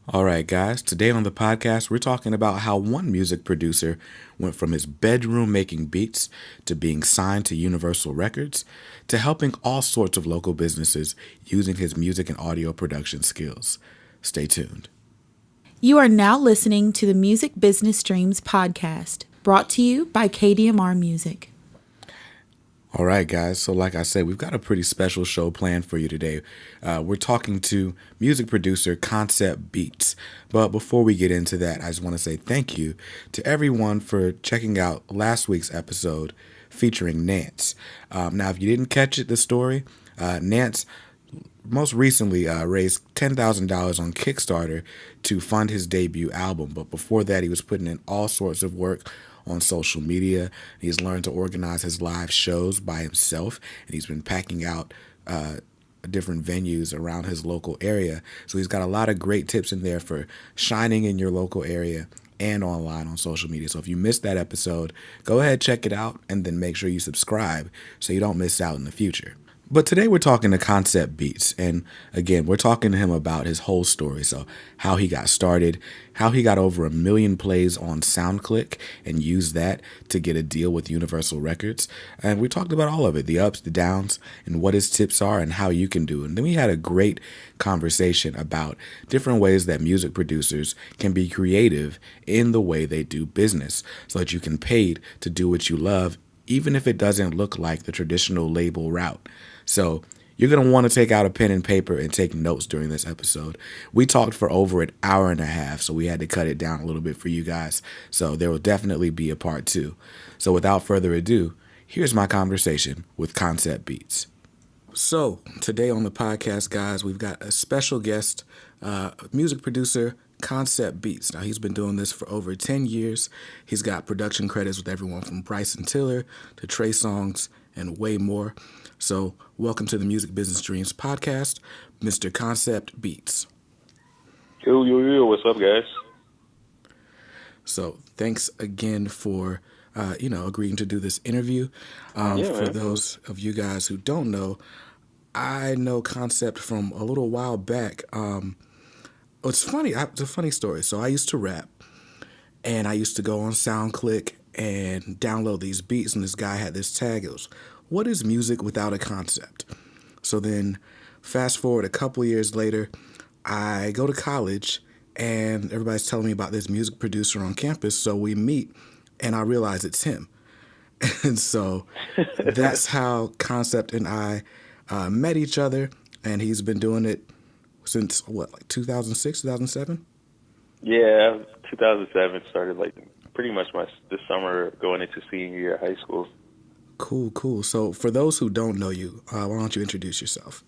All right, guys, today on the podcast, we're talking about how one music producer went from his bedroom making beats to being signed to Universal Records to helping all sorts of local businesses using his music and audio production skills. Stay tuned. You are now listening to the Music Business Dreams podcast, brought to you by KDMR Music. All right, guys. So, like I said, we've got a pretty special show planned for you today. We're talking to music producer Koncept Beats. But before we get into that, I just want to say thank you to everyone for checking out last week's episode featuring Nance. Now, if you didn't catch it, the story, Nance most recently raised $10,000 on Kickstarter to fund his debut album. But before that, he was putting in all sorts of work on social media. He's learned to organize his live shows by himself, and he's been packing out different venues around his local area. So he's got a lot of great tips in there for shining in your local area and online on social media. So if you missed that episode, go ahead, check it out, and then make sure you subscribe so you don't miss out in the future. But today we're talking to Koncept Beats, and again, we're talking to him about his whole story. So how he got started, how he got over 1 million plays on Soundclick and used that to get a deal with Universal Records. And we talked about all of it, the ups, the downs, and what his tips are and how you can do it. And then we had a great conversation about different ways that music producers can be creative in the way they do business so that you can pay to do what you love, even if it doesn't look like the traditional label route. So you're going to want to take out a pen and paper and take notes during this episode. We talked for over an hour and a half, so we had to cut it down a little bit for you guys. So there will definitely be a part two. So without further ado, here's my conversation with Koncept Beats. So today on the podcast, guys, we've got a special guest, music producer, Koncept Beats. Now, he's been doing this for over 10 years. He's got production credits with everyone from Bryson Tiller to Trey Songz and way more. So welcome to the Music Business Dreams podcast, Mr. Koncept Beats. Yo, what's up, guys? So thanks again for, agreeing to do this interview. Yeah, For man. those of you guys who don't know, I know Koncept from a little while back. It's funny. It's a funny story. So I used to rap, and I used to go on SoundClick and download these beats, and this guy had this tag. It was, "What is music without a concept?" So then, fast forward a couple years later, I go to college, and everybody's telling me about this music producer on campus. So we meet, and I realize it's him. And so that's how Koncept and I met each other, and he's been doing it since, like 2006, 2007? Yeah, 2007 started like pretty much this summer going into senior year of high school. Cool. So for those who don't know you, why don't you introduce yourself?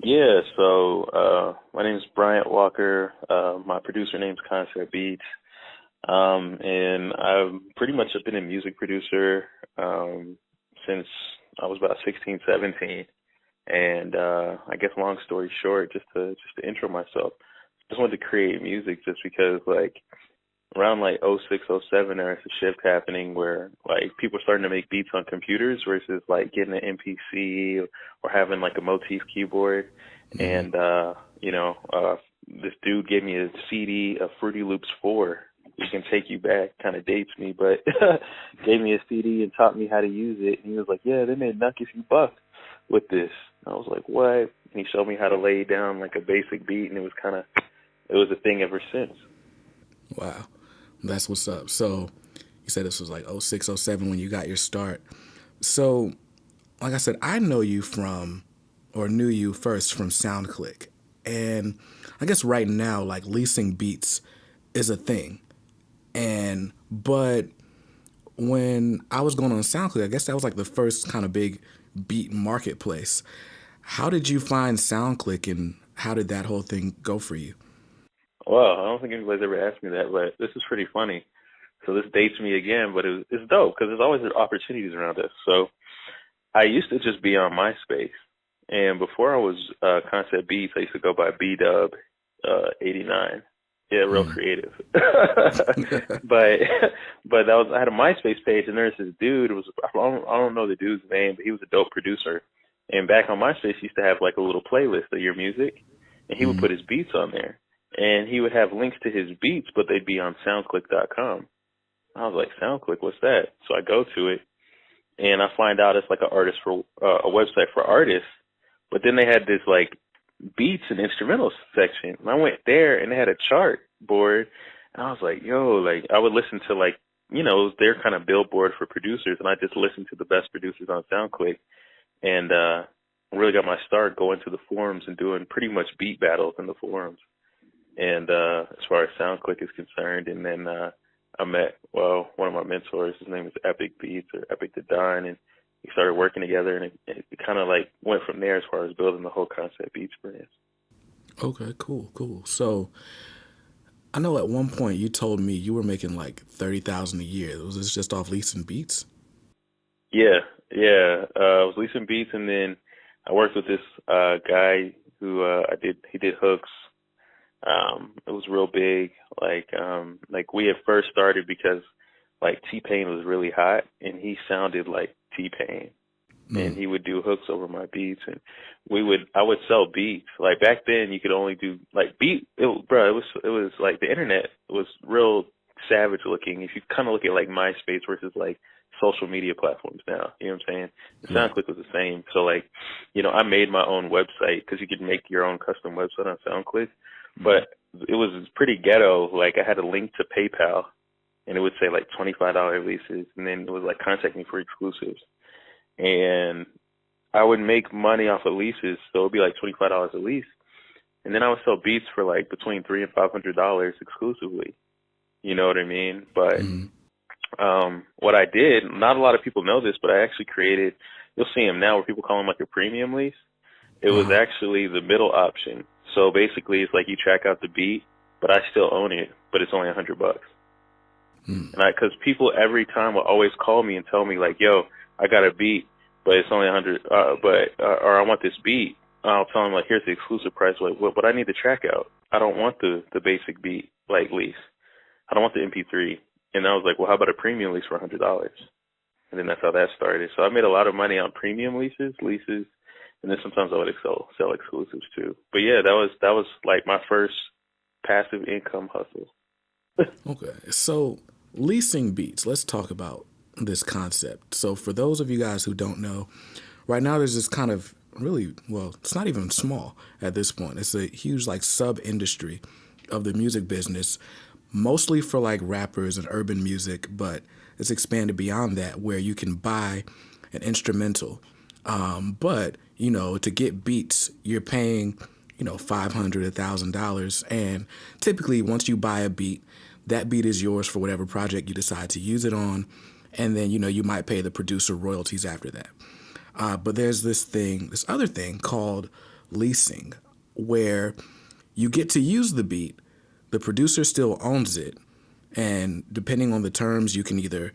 Yeah, so my name is Bryant Walker. My producer name's Concept Beats. And I've pretty much been a music producer since I was about 16, 17. And I guess long story short, just to intro myself, just wanted to create music just because like around like '06, '07, there was a shift happening where like people were starting to make beats on computers versus like getting an MPC or having like a Motif keyboard. And this dude gave me a CD of Fruity Loops 4. You Can Take You Back, kind of dates me, but gave me a CD and taught me how to use it. And he was like, "Yeah, they made Nuck If You Buck with this." I was like, "What?" And he showed me how to lay down like a basic beat, and it was a thing ever since. Wow, that's what's up. So you said this was like '06, '07 when you got your start. So, like I said, I knew you first from SoundClick. And I guess right now, like leasing beats is a thing. But when I was going on SoundClick, I guess that was like the first kind of big beat marketplace. How did you find SoundClick, and how did that whole thing go for you? Well, I don't think anybody's ever asked me that, but this is pretty funny. So this dates me again, but it's dope because there's always opportunities around us. So I used to just be on MySpace. And before I was Concept Beats, I used to go by B-Dub 89. Yeah, real creative. but I had a MySpace page, and there's this dude. I don't know the dude's name, but he was a dope producer. And back on MySpace, he used to have like a little playlist of your music, and he would put his beats on there. and he would have links to his beats, but they'd be on Soundclick.com. I was like, Soundclick, what's that? So I go to it, and I find out it's like a website for artists. But then they had this like beats and instrumentals section, and I went there, and they had a chart board, and I was like, yo, like I would listen to like, it was their kind of billboard for producers, and I just listened to the best producers on Soundclick, and really got my start going to the forums and doing pretty much beat battles in the forums. And as far as Soundclick is concerned, and then I met, one of my mentors, his name is Epic Beats or Epic the Dine, and we started working together, and it kind of like went from there as far as building the whole Koncept Beats brand. Okay, cool. So I know at one point you told me you were making like $30,000 a year. Was this just off leasing beats? Yeah. I was leasing beats, and then I worked with this guy who he did hooks. It was real big. Like we had first started because like T-Pain was really hot, and he sounded like T-Pain, and he would do hooks over my beats, and I would sell beats. Like back then, you could only do like beat. It was like the internet was real savage looking. If you kind of look at like MySpace versus like social media platforms now, you know what I'm saying? Soundclick was the same. So like, I made my own website because you could make your own custom website on Soundclick. But it was pretty ghetto. Like I had a link to PayPal, and it would say like $25 leases, and then it was like contact me for exclusives. And I would make money off of leases, so it would be like $25 a lease. And then I would sell beats for like between $300 and $500 exclusively. You know what I mean? But what I did, not a lot of people know this, but I actually created, you'll see them now where people call them like a premium lease. It was actually the middle option. So basically, it's like you track out the beat, but I still own it, but it's only $100. And because people every time will always call me and tell me like, "Yo, I got a beat, but it's only 100, or I want this beat." I'll tell them like, "Here's the exclusive price." Like, but I need the track out. I don't want the basic beat like lease. I don't want the MP3. And I was like, "Well, how about a premium lease for $100?" And then that's how that started. So I made a lot of money on premium leases. And then sometimes I would sell exclusives too. But yeah, that was like my first passive income hustle. Okay, so leasing beats. Let's talk about this concept. So for those of you guys who don't know, right now there's this kind of it's not even small at this point. It's a huge like sub-industry of the music business, mostly for like rappers and urban music, but it's expanded beyond that where you can buy an instrumental. But to get beats, you're paying, $500, $1,000. And typically once you buy a beat, that beat is yours for whatever project you decide to use it on. And then, you might pay the producer royalties after that. But there's this other thing called leasing, where you get to use the beat, the producer still owns it. And depending on the terms, you can either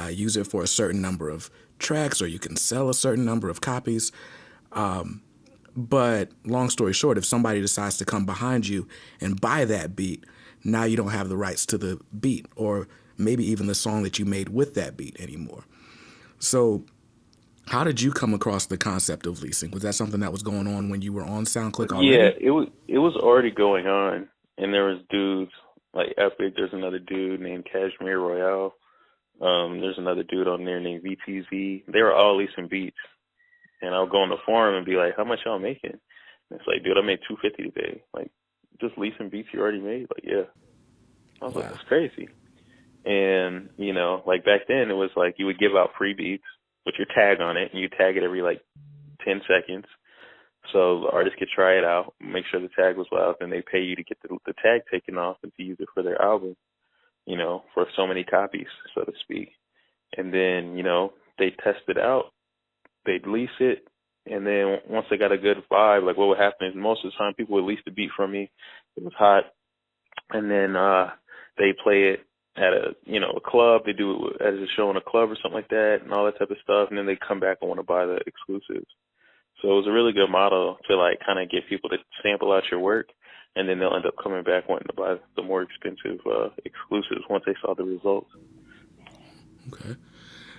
use it for a certain number of tracks or you can sell a certain number of copies. But long story short, if somebody decides to come behind you and buy that beat, now you don't have the rights to the beat or maybe even the song that you made with that beat anymore. So how did you come across the concept of leasing? Was that something that was going on when you were on Soundclick already? Yeah, it was already going on, and there was dudes like Epic. There's another dude named Cashmere Royale. There's another dude on there named VTZ. They were all leasing beats, and I'll go on the forum and be like, "How much y'all making?" And it's like, "Dude, I made $250 today." Like, just leasing beats you already made? Like, yeah. I was like, that's crazy. And like back then, it was like you would give out free beats with your tag on it, and you tag it every like 10 seconds. So the artist could try it out, make sure the tag was live, and they pay you to get the tag taken off and to use it for their album, for so many copies, so to speak. And then, they test it out, they'd lease it, and then once they got a good vibe, like what would happen is most of the time people would lease the beat from me. It was hot. And then they play it at a club. They do it as a show in a club or something like that and all that type of stuff. And then they come back and want to buy the exclusives. So it was a really good model to like kind of get people to sample out your work, and then they'll end up coming back wanting to buy the more expensive exclusives once they saw the results. Okay.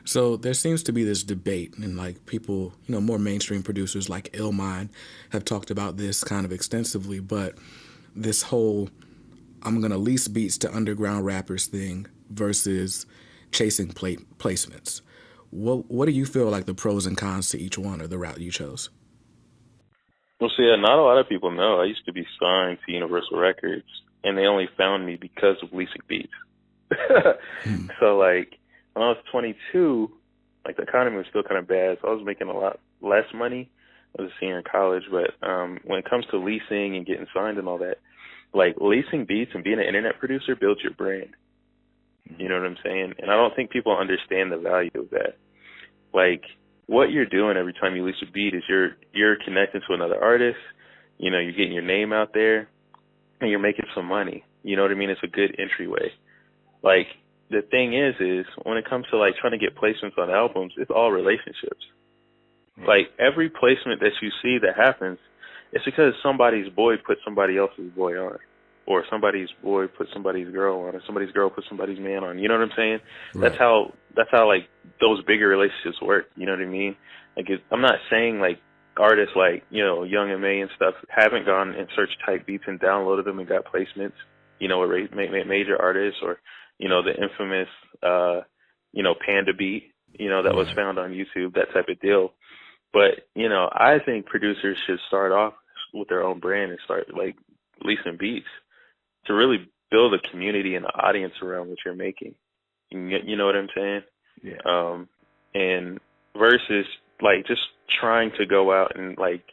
So there seems to be this debate, and like people, more mainstream producers like LikeMinded have talked about this kind of extensively, but this whole I'm gonna lease beats to underground rappers thing versus chasing placements. What do you feel like the pros and cons to each one or the route you chose? Well, see, not a lot of people know. I used to be signed to Universal Records, and they only found me because of leasing beats. So, like, when I was 22, like, the economy was still kind of bad, so I was making a lot less money. I was a senior in college, but when it comes to leasing and getting signed and all that, like, leasing beats and being an internet producer builds your brand. You know what I'm saying? And I don't think people understand the value of that. Like, what you're doing every time you lease a beat is you're connecting to another artist, you know, you're getting your name out there, and you're making some money. You know what I mean? It's a good entryway. Like, the thing is when it comes to, like, trying to get placements on albums, it's all relationships. Like, every placement that you see that happens, it's because somebody's boy put somebody else's boy on, or somebody's boy put somebody's girl on, or somebody's girl put somebody's man on. You know what I'm saying? Right. That's how like those bigger relationships work. You know what I mean? Like, I'm not saying like artists like, you know, Young M.A. and stuff haven't gone and searched type beats and downloaded them and got placements. You know, with major artists, or, you know, the infamous you know, Panda beat, you know, that was found on YouTube, that type of deal. But, you know, I think producers should start off with their own brand and start like leasing beats to really build a community and an audience around what you're making. You know what I'm saying? Yeah. And versus like just trying to go out and like,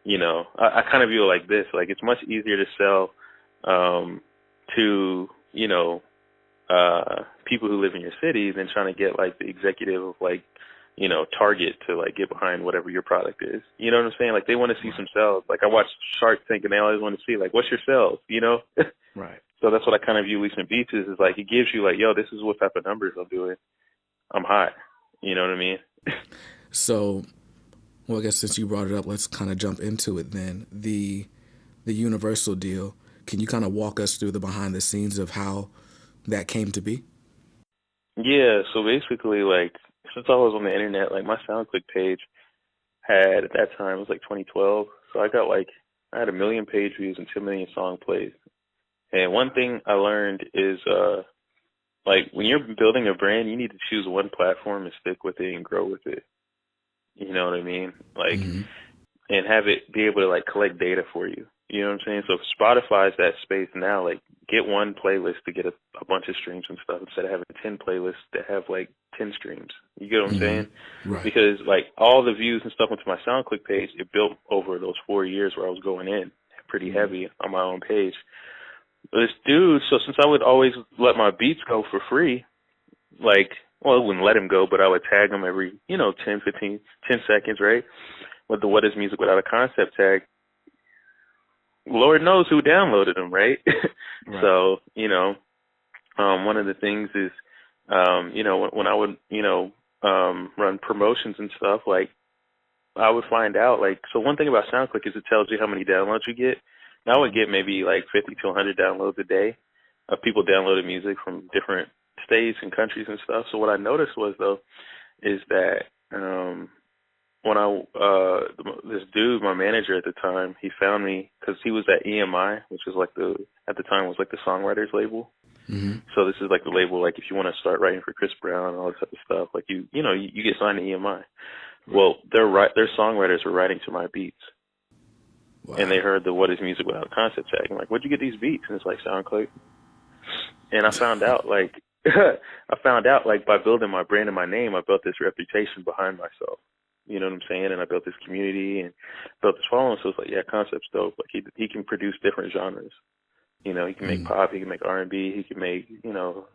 you know, I kind of view it like this. Like, it's much easier to sell to, you know, people who live in your city than trying to get like the executive of like, you know, Target to like get behind whatever your product is. You know what I'm saying? Like, they want to see some sales. Like, I watch Shark Tank and they always want to see like, what's your sales? You know? Right. So that's what I kind of view leasing beats is like, it gives you like, yo, this is what type of numbers I'm doing. I'm hot. You know what I mean? So, well, I guess since you brought it up, let's kind of jump into it then. The Universal deal. Can you kind of walk us through the behind the scenes of how that came to be? Yeah. So basically, like, since I was on the internet, like, my Soundclick page had, at that time, it was like 2012. So I had 1 million page views and 2 million song plays. And one thing I learned is, like, when you're building a brand, you need to choose one platform and stick with it and grow with it. You know what I mean? Like, and have it be able to like collect data for you. You know what I'm saying? So if Spotify's that space now, like, get one playlist to get a bunch of streams and stuff instead of having 10 playlists that have like 10 streams. You get what I'm saying? Right. Because like all the views and stuff onto my SoundClick page, it built over those 4 years where I was going in pretty heavy on my own page. But this dude, so since I would always let my beats go for free, like, well, I wouldn't let him go, but I would tag him every, 10 seconds, right? With the What Is Music Without a Concept tag. Lord knows who downloaded them, right? Right. So, one of the things is, when I would, run promotions and stuff, like, I would find out, like, so one thing about SoundClick is it tells you how many downloads you get. And I would get maybe like 50 to 100 downloads a day of people downloading music from different states and countries and stuff. So what I noticed was, though, is that when this dude, my manager at the time, he found me because he was at EMI, which was like at the time was like the songwriters label. Mm-hmm. So this is like the label, like if you want to start writing for Chris Brown and all this type of stuff, like you get signed to EMI. Right. Well, their songwriters were writing to my beats. Wow. And they heard the What Is Music Without a Concept tag. I'm like, where'd you get these beats? And it's like SoundClick. And I found out like by building my brand and my name, I built this reputation behind myself. You know what I'm saying? And I built this community and built this following. So it's like, yeah, Concept's dope. Like he can produce different genres. He can make pop, he can make R&B, he can make,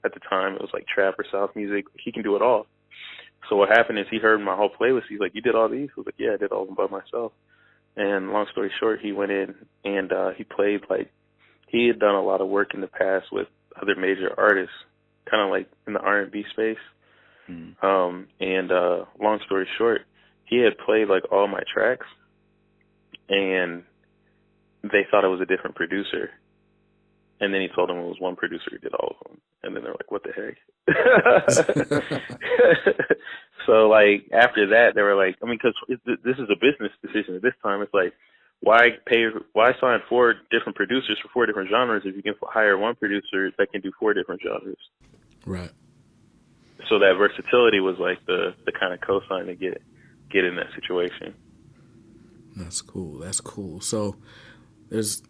at the time it was like trap or South music. He can do it all. So what happened is he heard my whole playlist. He's like, you did all these? I was like, yeah, I did all of them by myself. And long story short, he went in and he played, like, he had done a lot of work in the past with other major artists, kind of like in the R&B space. Long story short, he had played like all my tracks and they thought it was a different producer. And then he told them it was one producer who did all of them. And then they're like, what the heck? So, like, after that, they were like, I mean, because this is a business decision at this time. It's like, why sign 4 different producers for 4 different genres if you can hire one producer that can do 4 different genres? Right. So that versatility was like the kind of cosign to get in that situation. That's cool. That's cool. So there's,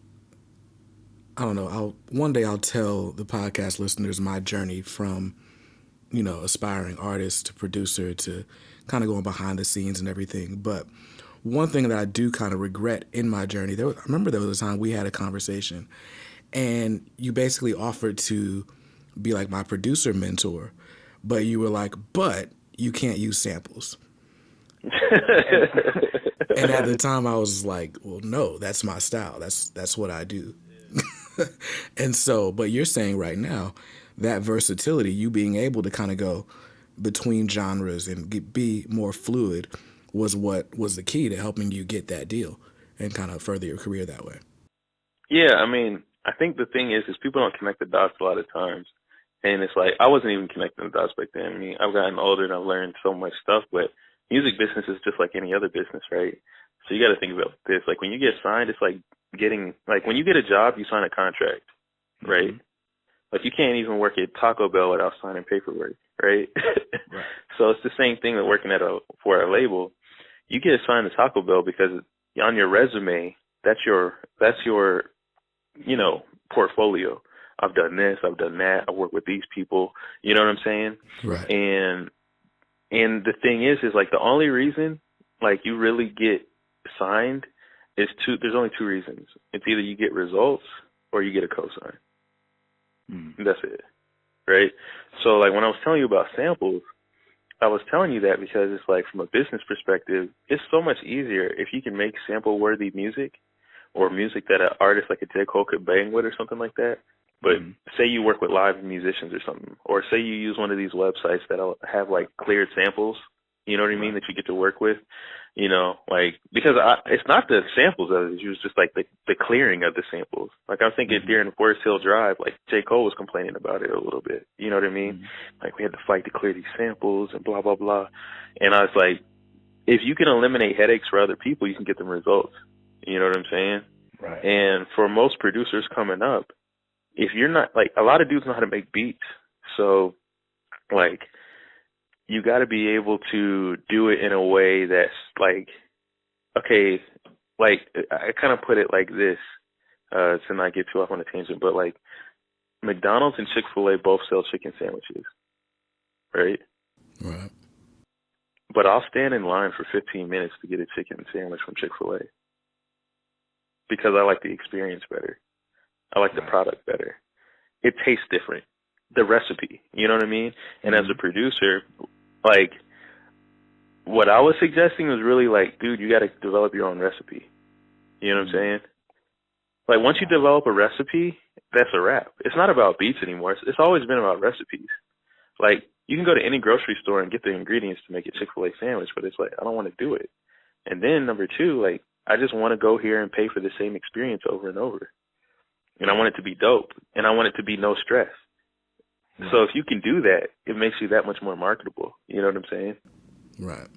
I don't know, one day I'll tell the podcast listeners my journey from, aspiring artist to producer to kind of going behind the scenes and everything. But one thing that I do kind of regret in my journey, I remember there was a time we had a conversation and you basically offered to be like my producer mentor, but you were like, but you can't use samples. And at the time I was like, well, no, that's my style. That's what I do. And so, but you're saying right now that versatility, you being able to kind of go between genres and be more fluid was what was the key to helping you get that deal and kind of further your career that way. Yeah, I mean, I think the thing is people don't connect the dots a lot of times. And it's like, I wasn't even connecting the dots back then. I mean, I've gotten older and I've learned so much stuff, but music business is just like any other business, right? So you got to think about this. Like when you get signed, it's like when you get a job, you sign a contract, right? Mm-hmm. Like you can't even work at Taco Bell without signing paperwork, right? Right. So it's the same thing that working for a label. You get assigned to Taco Bell because on your resume, that's your portfolio. I've done this, I've done that, I work with these people, you know what I'm saying? Right. And the thing is like the only reason like you really get signed is there's only 2 reasons. It's either you get results or you get a cosign. That's it. Right? So like when I was telling you about samples, I was telling you that because it's like from a business perspective, it's so much easier if you can make sample worthy music or music that an artist like a J. Cole could bang with or something like that. But say you work with live musicians or something, or say you use one of these websites that'll have like cleared samples, you know what I mean, that you get to work with, like, because it's not the samples of it, it's just like the clearing of the samples. Like I'm thinking during Forest Hill Drive, like J. Cole was complaining about it a little bit, you know what I mean? Like we had to fight to clear these samples and blah, blah, blah. And I was like, if you can eliminate headaches for other people, you can get them results. You know what I'm saying? Right. And for most producers coming up, if you're not, like, a lot of dudes know how to make beats. So, like, you got to be able to do it in a way that's, like, okay, like, I kind of put it like this, to not get too off on a tangent, but, like, McDonald's and Chick-fil-A both sell chicken sandwiches, right? Right. But I'll stand in line for 15 minutes to get a chicken sandwich from Chick-fil-A because I like the experience better. I like the product better. It tastes different. The recipe, you know what I mean? And as a producer, like, what I was suggesting was really like, dude, you got to develop your own recipe. You know what I'm saying? Like, once you develop a recipe, that's a wrap. It's not about beats anymore. It's always been about recipes. Like, you can go to any grocery store and get the ingredients to make a Chick-fil-A sandwich, but it's like, I don't want to do it. And then, number 2, like, I just want to go here and pay for the same experience over and over. And I want it to be dope. And I want it to be no stress. So if you can do that, it makes you that much more marketable. You know what I'm saying? Right.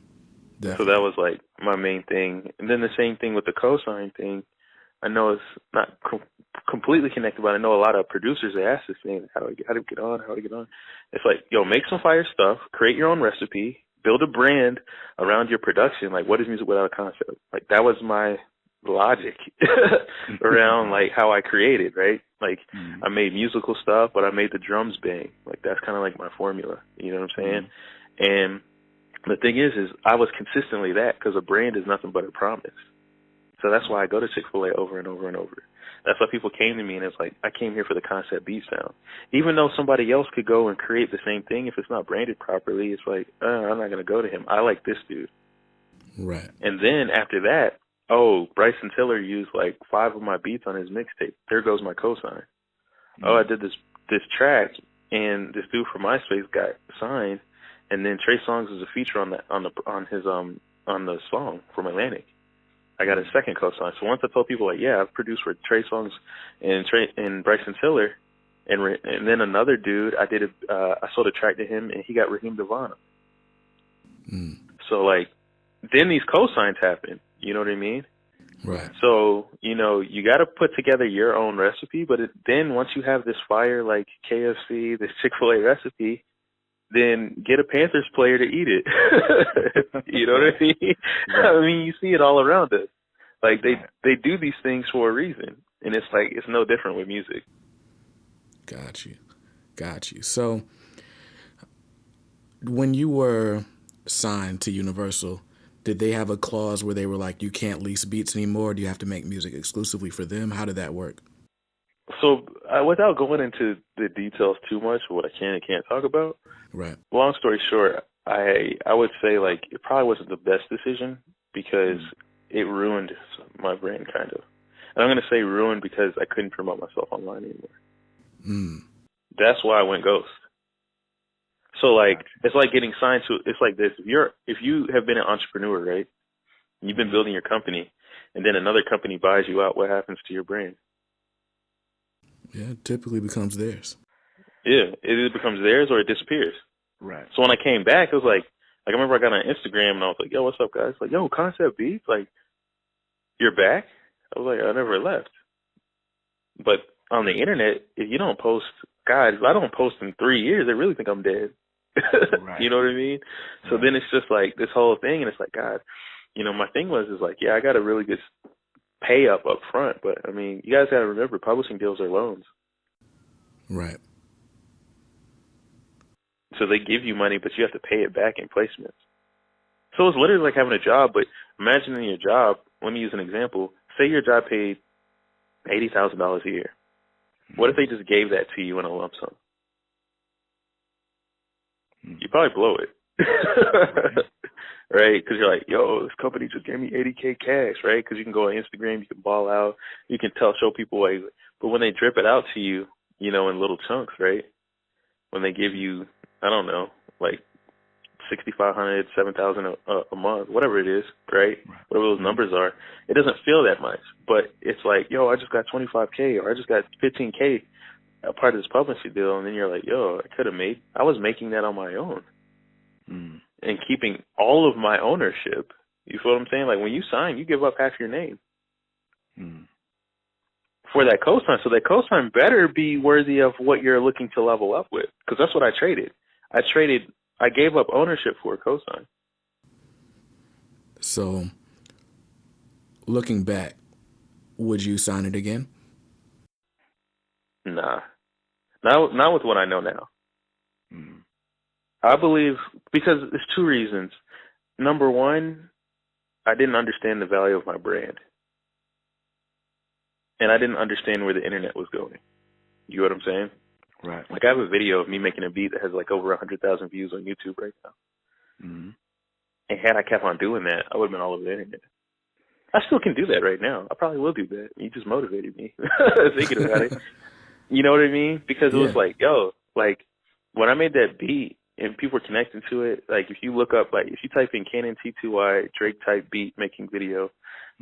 Definitely. So that was like my main thing. And then the same thing with the cosign thing. I know it's not completely connected, but I know a lot of producers, they ask this thing, how do I get on? It's like, yo, make some fire stuff, create your own recipe, build a brand around your production. Like, what is music without a concept? Like, that was my logic around like how I created, right? Like I made musical stuff, but I made the drums bang. Like that's kind of like my formula, you know what I'm saying? And the thing is I was consistently that because a brand is nothing but a promise. So that's why I go to Chick-fil-A over and over and over. That's why people came to me and it's like, I came here for the Koncept Beats sound. Even though somebody else could go and create the same thing, if it's not branded properly, it's like, I'm not going to go to him. I like this dude. Right. And then after that, Bryson Tiller used like 5 of my beats on his mixtape. There goes my cosign. I did this track, and this dude from MySpace got signed, and then Trey Songz was a feature on the song from Atlantic. I got a second cosign. So once I told people like, yeah, I've produced for Trey Songz and Bryson Tiller, and then another dude, I sold a track to him, and he got Raheem DeVaughn. So like, then these cosigns happen. You know what I mean? Right. So, you got to put together your own recipe, but then once you have this fire like KFC, this Chick-fil-A recipe, then get a Panthers player to eat it. You know what I mean? Right. I mean, you see it all around us. Like they do these things for a reason, and it's like it's no different with music. Got you. So when you were signed to Universal, did they have a clause where they were like, you can't lease beats anymore? Do you have to make music exclusively for them? How did that work? So without going into the details too much, what I can and can't talk about, Right. long story short, I would say like it probably wasn't the best decision because it ruined my brand kind of. And I'm going to say ruined because I couldn't promote myself online anymore. That's why I went ghost. So like it's like getting signed to. It's like this: if you have been an entrepreneur, right? You've been building your company, and then another company buys you out. What happens to your brand? Yeah, it typically becomes theirs. Yeah, it either becomes theirs or it disappears. Right. So when I came back, it was like I remember I got on Instagram and I was like, "Yo, what's up, guys?" Like, "Yo, Koncept Beats, like, you're back?" I was like, "I never left." But on the internet, if you don't post, God, if I don't post in 3 years, they really think I'm dead. Right. You know what I mean? So then it's just like this whole thing, and it's like, God, my thing is like, yeah, I got a really good pay up front, but I mean, you guys got to remember, publishing deals are loans. Right. So they give you money, but you have to pay it back in placements. So it's literally like having a job, but imagine in your job, let me use an example. Say your job paid $80,000 a year. What if they just gave that to you in a lump sum? You probably blow it. Right? Because you're like, yo, this company just gave me $80K cash, right? Because you can go on Instagram, you can ball out, you can show people why. But when they drip it out to you, in little chunks, right? When they give you, I don't know, like $6,500, $7,000 a month, whatever it is, right? Whatever those numbers are, it doesn't feel that much. But it's like, yo, I just got $25K or I just got $15K a part of this publishing deal, and then you're like, yo, I was making that on my own and keeping all of my ownership. You feel what I'm saying? Like when you sign, you give up half your name for that cosign. So that cosign better be worthy of what you're looking to level up with, because that's what I traded. I gave up ownership for a cosign. So looking back, would you sign it again? Nah. Not with what I know now. I believe, because there's two reasons. Number one, I didn't understand the value of my brand. And I didn't understand where the internet was going. You know what I'm saying? Right. Like I have a video of me making a beat that has like over 100,000 views on YouTube right now. And had I kept on doing that, I would have been all over the internet. I still can do that right now. I probably will do that. You just motivated me thinking about it. You know what I mean? Because it was like, yo, like when I made that beat and people were connecting to it, like if you look up, like if you type in Canon T2Y, Drake type beat making video,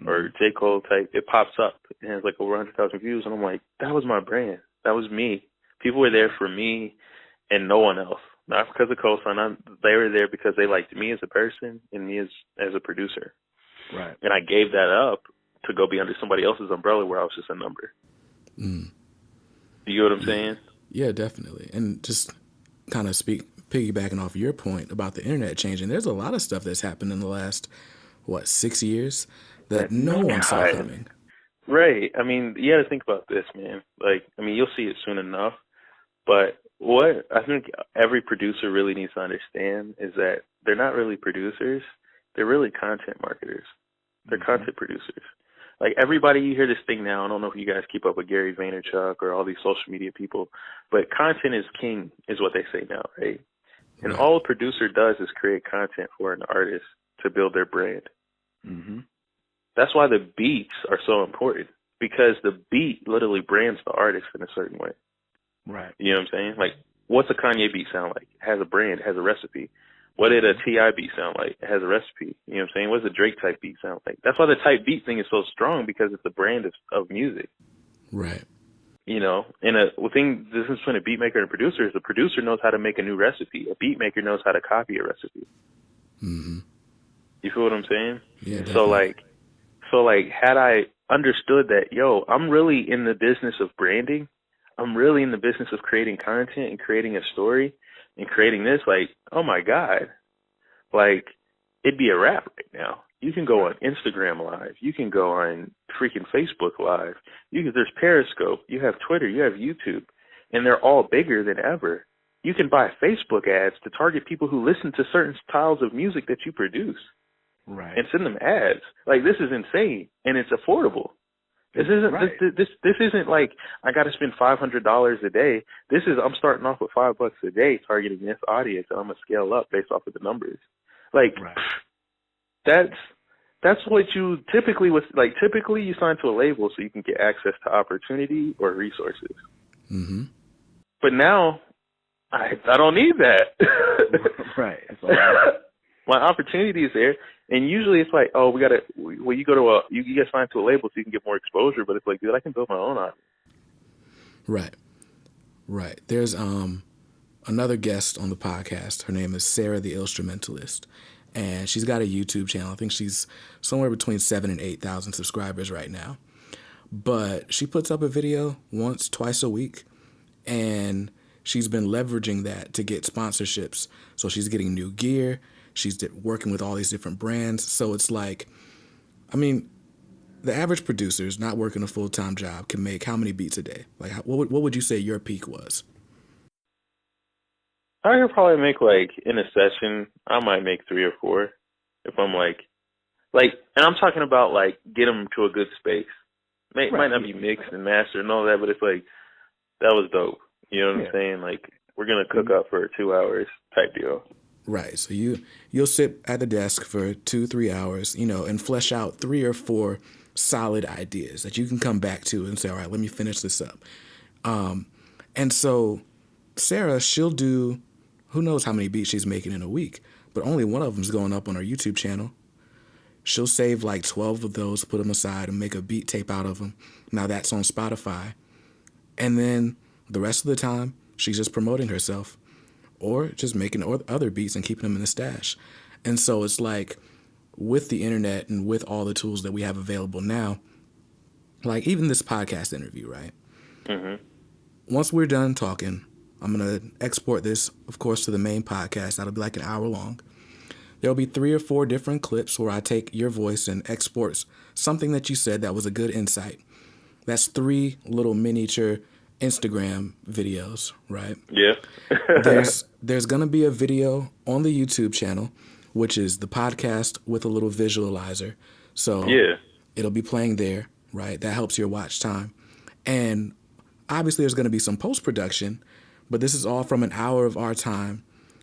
or J. Cole type, it pops up and has like over 100,000 views. And I'm like, that was my brand. That was me. People were there for me and no one else. Not because of cosign. They were there because they liked me as a person and me as a producer. Right. And I gave that up to go be under somebody else's umbrella where I was just a number. You get what I'm saying? Yeah, definitely. And just kind of piggybacking off your point about the internet changing, there's a lot of stuff that's happened in the last, 6 years that no one saw coming. Right. I mean, you got to think about this, man. Like, I mean, you'll see it soon enough. But what I think every producer really needs to understand is that they're not really producers. They're really content marketers. They're content producers. Like everybody, you hear this thing now. I don't know if you guys keep up with Gary Vaynerchuk or all these social media people, but content is king is what they say now, right? And all a producer does is create content for an artist to build their brand. That's why the beats are so important, because the beat literally brands the artist in a certain way. Right. You know what I'm saying? Like, what's a Kanye beat sound like? It has a brand, it has a recipe. What did a T.I. beat sound like? It has a recipe. You know what I'm saying? What does a Drake type beat sound like? That's why the type beat thing is so strong, because it's the brand of music. Right. You know, and the difference between a beat maker and a producer is the producer knows how to make a new recipe. A beat maker knows how to copy a recipe. You feel what I'm saying? Yeah, So definitely. So like, had I understood that, yo, I'm really in the business of branding, I'm really in the business of creating content and creating a story and creating this, like, oh my God, like, it'd be a wrap right now. You can go on Instagram Live. You can go on freaking Facebook Live. There's Periscope. You have Twitter. You have YouTube. And they're all bigger than ever. You can buy Facebook ads to target people who listen to certain styles of music that you produce. Right. And send them ads. Like, this is insane. And it's affordable. This isn't this isn't like I got to spend $500 a day. I'm starting off with $5 a day targeting this audience, and I'm gonna scale up based off of the numbers. Like, that's what you typically Typically, you sign to a label so you can get access to opportunity or resources. Mm-hmm. But now, I don't need that. Right. My opportunity is there, and usually it's like, oh, you get signed to a label so you can get more exposure. But it's like, dude, I can build my own audience. Right. There's another guest on the podcast. Her name is Sarah the Instrumentalist, and she's got a YouTube channel. I think she's somewhere between 7,000 and 8,000 subscribers right now. But she puts up a video twice a week, and she's been leveraging that to get sponsorships. So she's getting new gear. She's working with all these different brands. So it's like, I mean, the average producer is not working a full-time job can make how many beats a day? Like, what would you say your peak was? I could probably make, like, in a session, I might make 3 or 4 if I'm like, and I'm talking about, like, get them to a good space. Might not be mixed and mastered and all that, but it's like, that was dope. You know what I'm saying? Like, we're going to cook up for 2 hours type deal. Right. So you'll sit at the desk for 2-3 hours, and flesh out 3 or 4 solid ideas that you can come back to and say, all right, let me finish this up. And so Sarah, she'll do, who knows how many beats she's making in a week, but only one of them's going up on her YouTube channel. She'll save like 12 of those, put them aside, and make a beat tape out of them. Now that's on Spotify. And then the rest of the time, she's just promoting herself or just making other beats and keeping them in the stash. And so it's like, with the internet and with all the tools that we have available now, like even this podcast interview, right? Mm-hmm. Once we're done talking, I'm going to export this, of course, to the main podcast. That'll be like an hour long. There'll be 3 or 4 different clips where I take your voice and export something that you said that was a good insight. That's 3 little miniature Instagram videos, right? Yeah. There's going to be a video on the YouTube channel, which is the podcast with a little visualizer. So it'll be playing there, right? That helps your watch time. And obviously there's going to be some post-production, but this is all from an hour of our time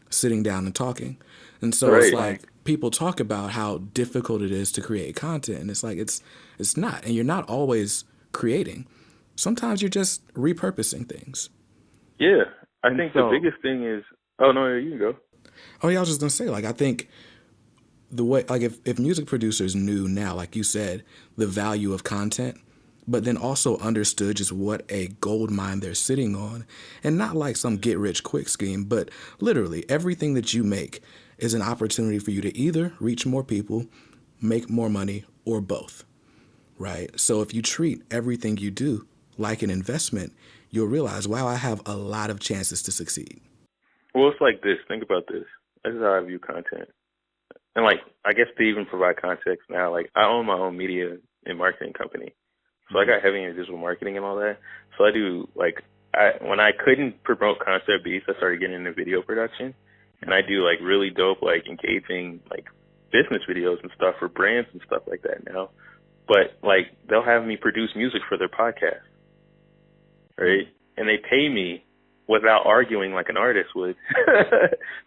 sitting down and talking. And so it's like people talk about how difficult it is to create content. And it's like, it's not. And you're not always creating. Sometimes you're just repurposing things. Yeah. I think the biggest thing is, oh, no, you can go. Oh, yeah, I was just going to say, like, I think the way, like, if music producers knew now, like you said, the value of content, but then also understood just what a gold mine they're sitting on, and not like some get-rich-quick scheme, but literally everything that you make is an opportunity for you to either reach more people, make more money, or both, right? So if you treat everything you do like an investment, you'll realize, wow, I have a lot of chances to succeed. Well, it's like this. Think about this. This is how I view content. And, like, I guess to even provide context now, like, I own my own media and marketing company. So I got heavy into digital marketing and all that. So I do, like, when I couldn't promote Koncept Beats, I started getting into video production. And I do, like, really dope, like, engaging, like, business videos and stuff for brands and stuff like that now. But, like, they'll have me produce music for their podcast, right? And they pay me without arguing like an artist would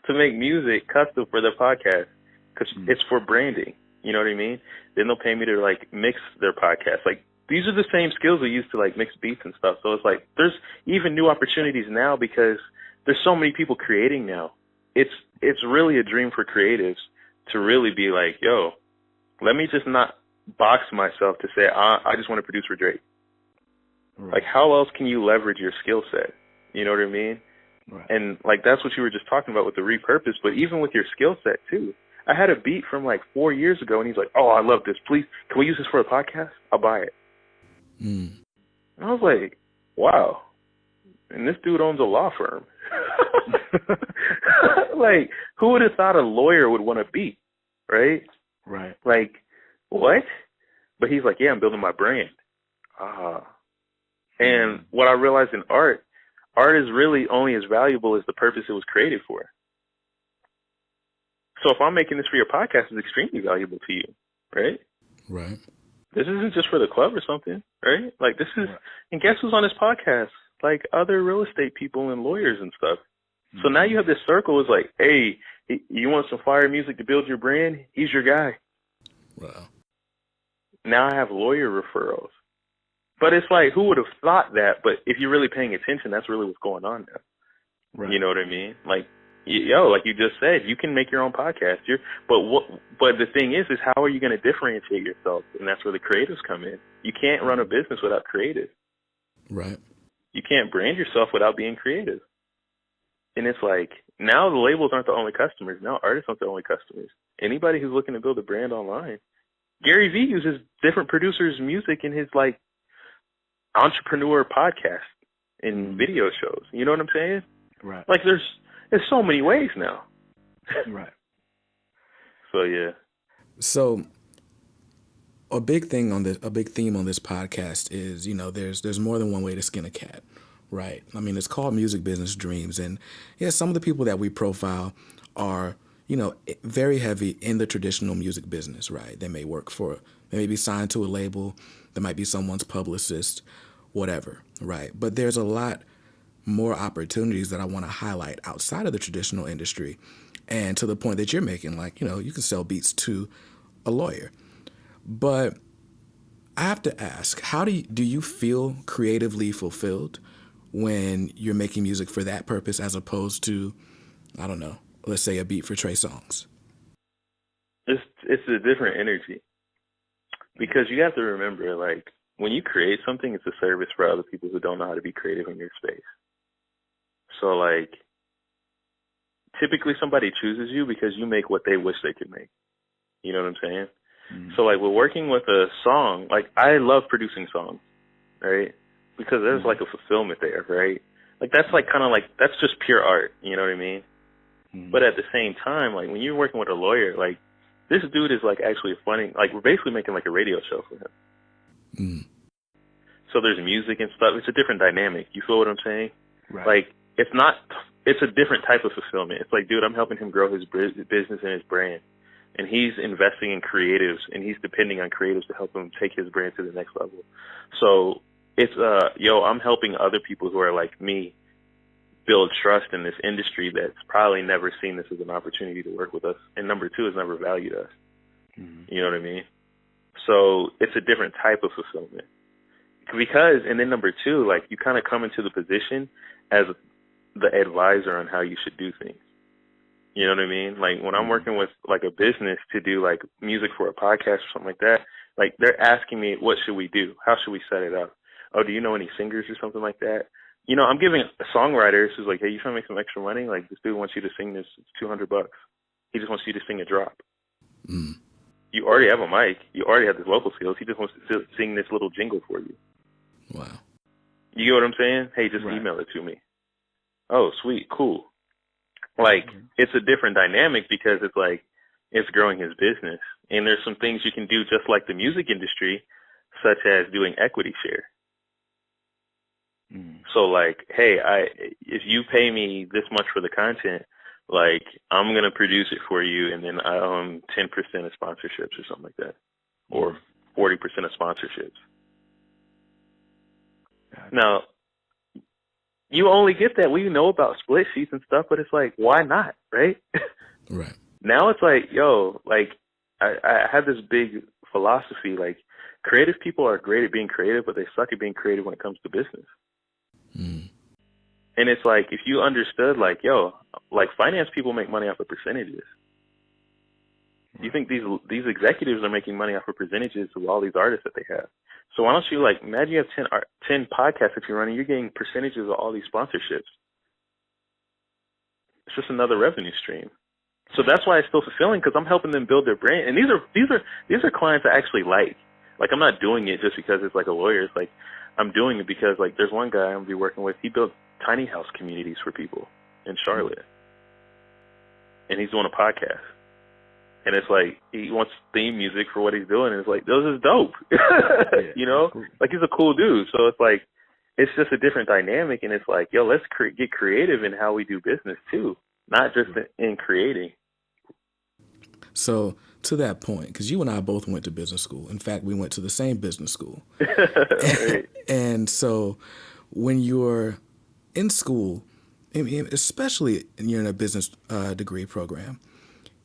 to make music custom for their podcast because it's for branding. You know what I mean? Then they'll pay me to, like, mix their podcast. Like, these are the same skills we use to, like, mix beats and stuff. So it's like there's even new opportunities now because there's so many people creating now. It's really a dream for creatives to really be like, yo, let me just not box myself to say I just want to produce for Drake. Right. Like, how else can you leverage your skill set? You know what I mean? Right. And, like, that's what you were just talking about with the repurpose, but even with your skill set, too. I had a beat from like 4 years ago, and he's like, "Oh, I love this. Please, can we use this for a podcast? I'll buy it." Mm. And I was like, "Wow." And this dude owns a law firm. Like, who would have thought a lawyer would want a beat, right? Right. Like, what? But he's like, "Yeah, I'm building my brand." Ah. And what I realized in art is really only as valuable as the purpose it was created for. So if I'm making this for your podcast, it's extremely valuable to you, right? Right. This isn't just for the club or something, right? Like, this is, and guess who's on this podcast? Like, other real estate people and lawyers and stuff. So now you have this circle. It's like, hey, you want some fire music to build your brand? He's your guy. Wow. Now I have lawyer referrals. But it's like, who would have thought that? But if you're really paying attention, that's really what's going on now. Right. You know what I mean? Like, like you just said, you can make your own podcast. But the thing is how are you going to differentiate yourself? And that's where the creatives come in. You can't run a business without creative. Right. You can't brand yourself without being creative. And it's like, now the labels aren't the only customers. Now artists aren't the only customers. Anybody who's looking to build a brand online. Gary Vee uses different producers' music in his, like, entrepreneur podcast and video shows. You know what I'm saying? Right. Like, there's so many ways now. Right. So, yeah. So a big theme on this podcast is, there's more than one way to skin a cat, right? I mean, it's called Music Business Dreams. And yeah, some of the people that we profile are, very heavy in the traditional music business, right? They may be signed to a label. They might be someone's publicist, whatever, right? But there's a lot more opportunities that I want to highlight outside of the traditional industry. And to the point that you're making, like, you can sell beats to a lawyer. But I have to ask, how do you feel creatively fulfilled when you're making music for that purpose as opposed to, I don't know, let's say a beat for Trey Songz? It's a different energy. Because you have to remember, like, when you create something, it's a service for other people who don't know how to be creative in your space. So, like, typically somebody chooses you because you make what they wish they could make. You know what I'm saying? Mm-hmm. So, like, we're working with a song. Like, I love producing songs, right? Because there's, like, a fulfillment there, right? Like, that's, like, kind of like, that's just pure art. You know what I mean? Mm-hmm. But at the same time, like, when you're working with a lawyer, like, this dude is, like, actually funny. Like, we're basically making, like, a radio show for him. Mm. So there's music and stuff. It's a different dynamic. You feel what I'm saying? Right. Like, it's a different type of fulfillment. It's like, dude, I'm helping him grow his business and his brand. And he's investing in creatives, and he's depending on creatives to help him take his brand to the next level. So it's, I'm helping other people who are like me build trust in this industry that's probably never seen this as an opportunity to work with us. And number two, has never valued us. Mm-hmm. You know what I mean? So it's a different type of fulfillment. And then number two, like, you kind of come into the position as the advisor on how you should do things. You know what I mean? Like, when I'm working with, like, a business to do, like, music for a podcast or something like that, like, they're asking me, what should we do? How should we set it up? Oh, do you know any singers or something like that? I'm giving songwriters who's like, hey, you trying to make some extra money? Like, this dude wants you to sing this. It's $200. He just wants you to sing a drop. Mm. You already have a mic. You already have the vocal skills. He just wants to sing this little jingle for you. Wow. You get what I'm saying? Hey, just email it to me. Oh, sweet. Cool. Like, it's a different dynamic because it's like, it's growing his business. And there's some things you can do just like the music industry, such as doing equity share. Mm. So, like, hey, if you pay me this much for the content, like, I'm going to produce it for you, and then I own 10% of sponsorships or something like that, or 40% of sponsorships. Gotcha. Now, you only get that. We know about split sheets and stuff, but it's like, why not, right? Right. Now it's like, like, I have this big philosophy, like, creative people are great at being creative, but they suck at being creative when it comes to business. Mm. And it's like, if you understood, like, like, finance people make money off of percentages. Right. You think these executives are making money off of percentages of all these artists that they have. So why don't you, like, imagine you have 10 podcasts that you're running, you're getting percentages of all these sponsorships. It's just another revenue stream. So that's why it's still fulfilling, because I'm helping them build their brand. And these are clients I actually like. Like, I'm not doing it just because it's like a lawyer. It's like I'm doing it because, like, there's one guy I'm gonna be working with. He built tiny house communities for people in Charlotte, and he's doing a podcast. And it's like he wants theme music for what he's doing. And it's like, those is dope. You know, cool. Like, he's a cool dude. So it's like, it's just a different dynamic. And it's like, yo, let's get creative in how we do business too, not just in creating. So to that point, because you and I both went to business school. In fact, we went to the same business school. And so when you're in school, especially when you're in a business degree program,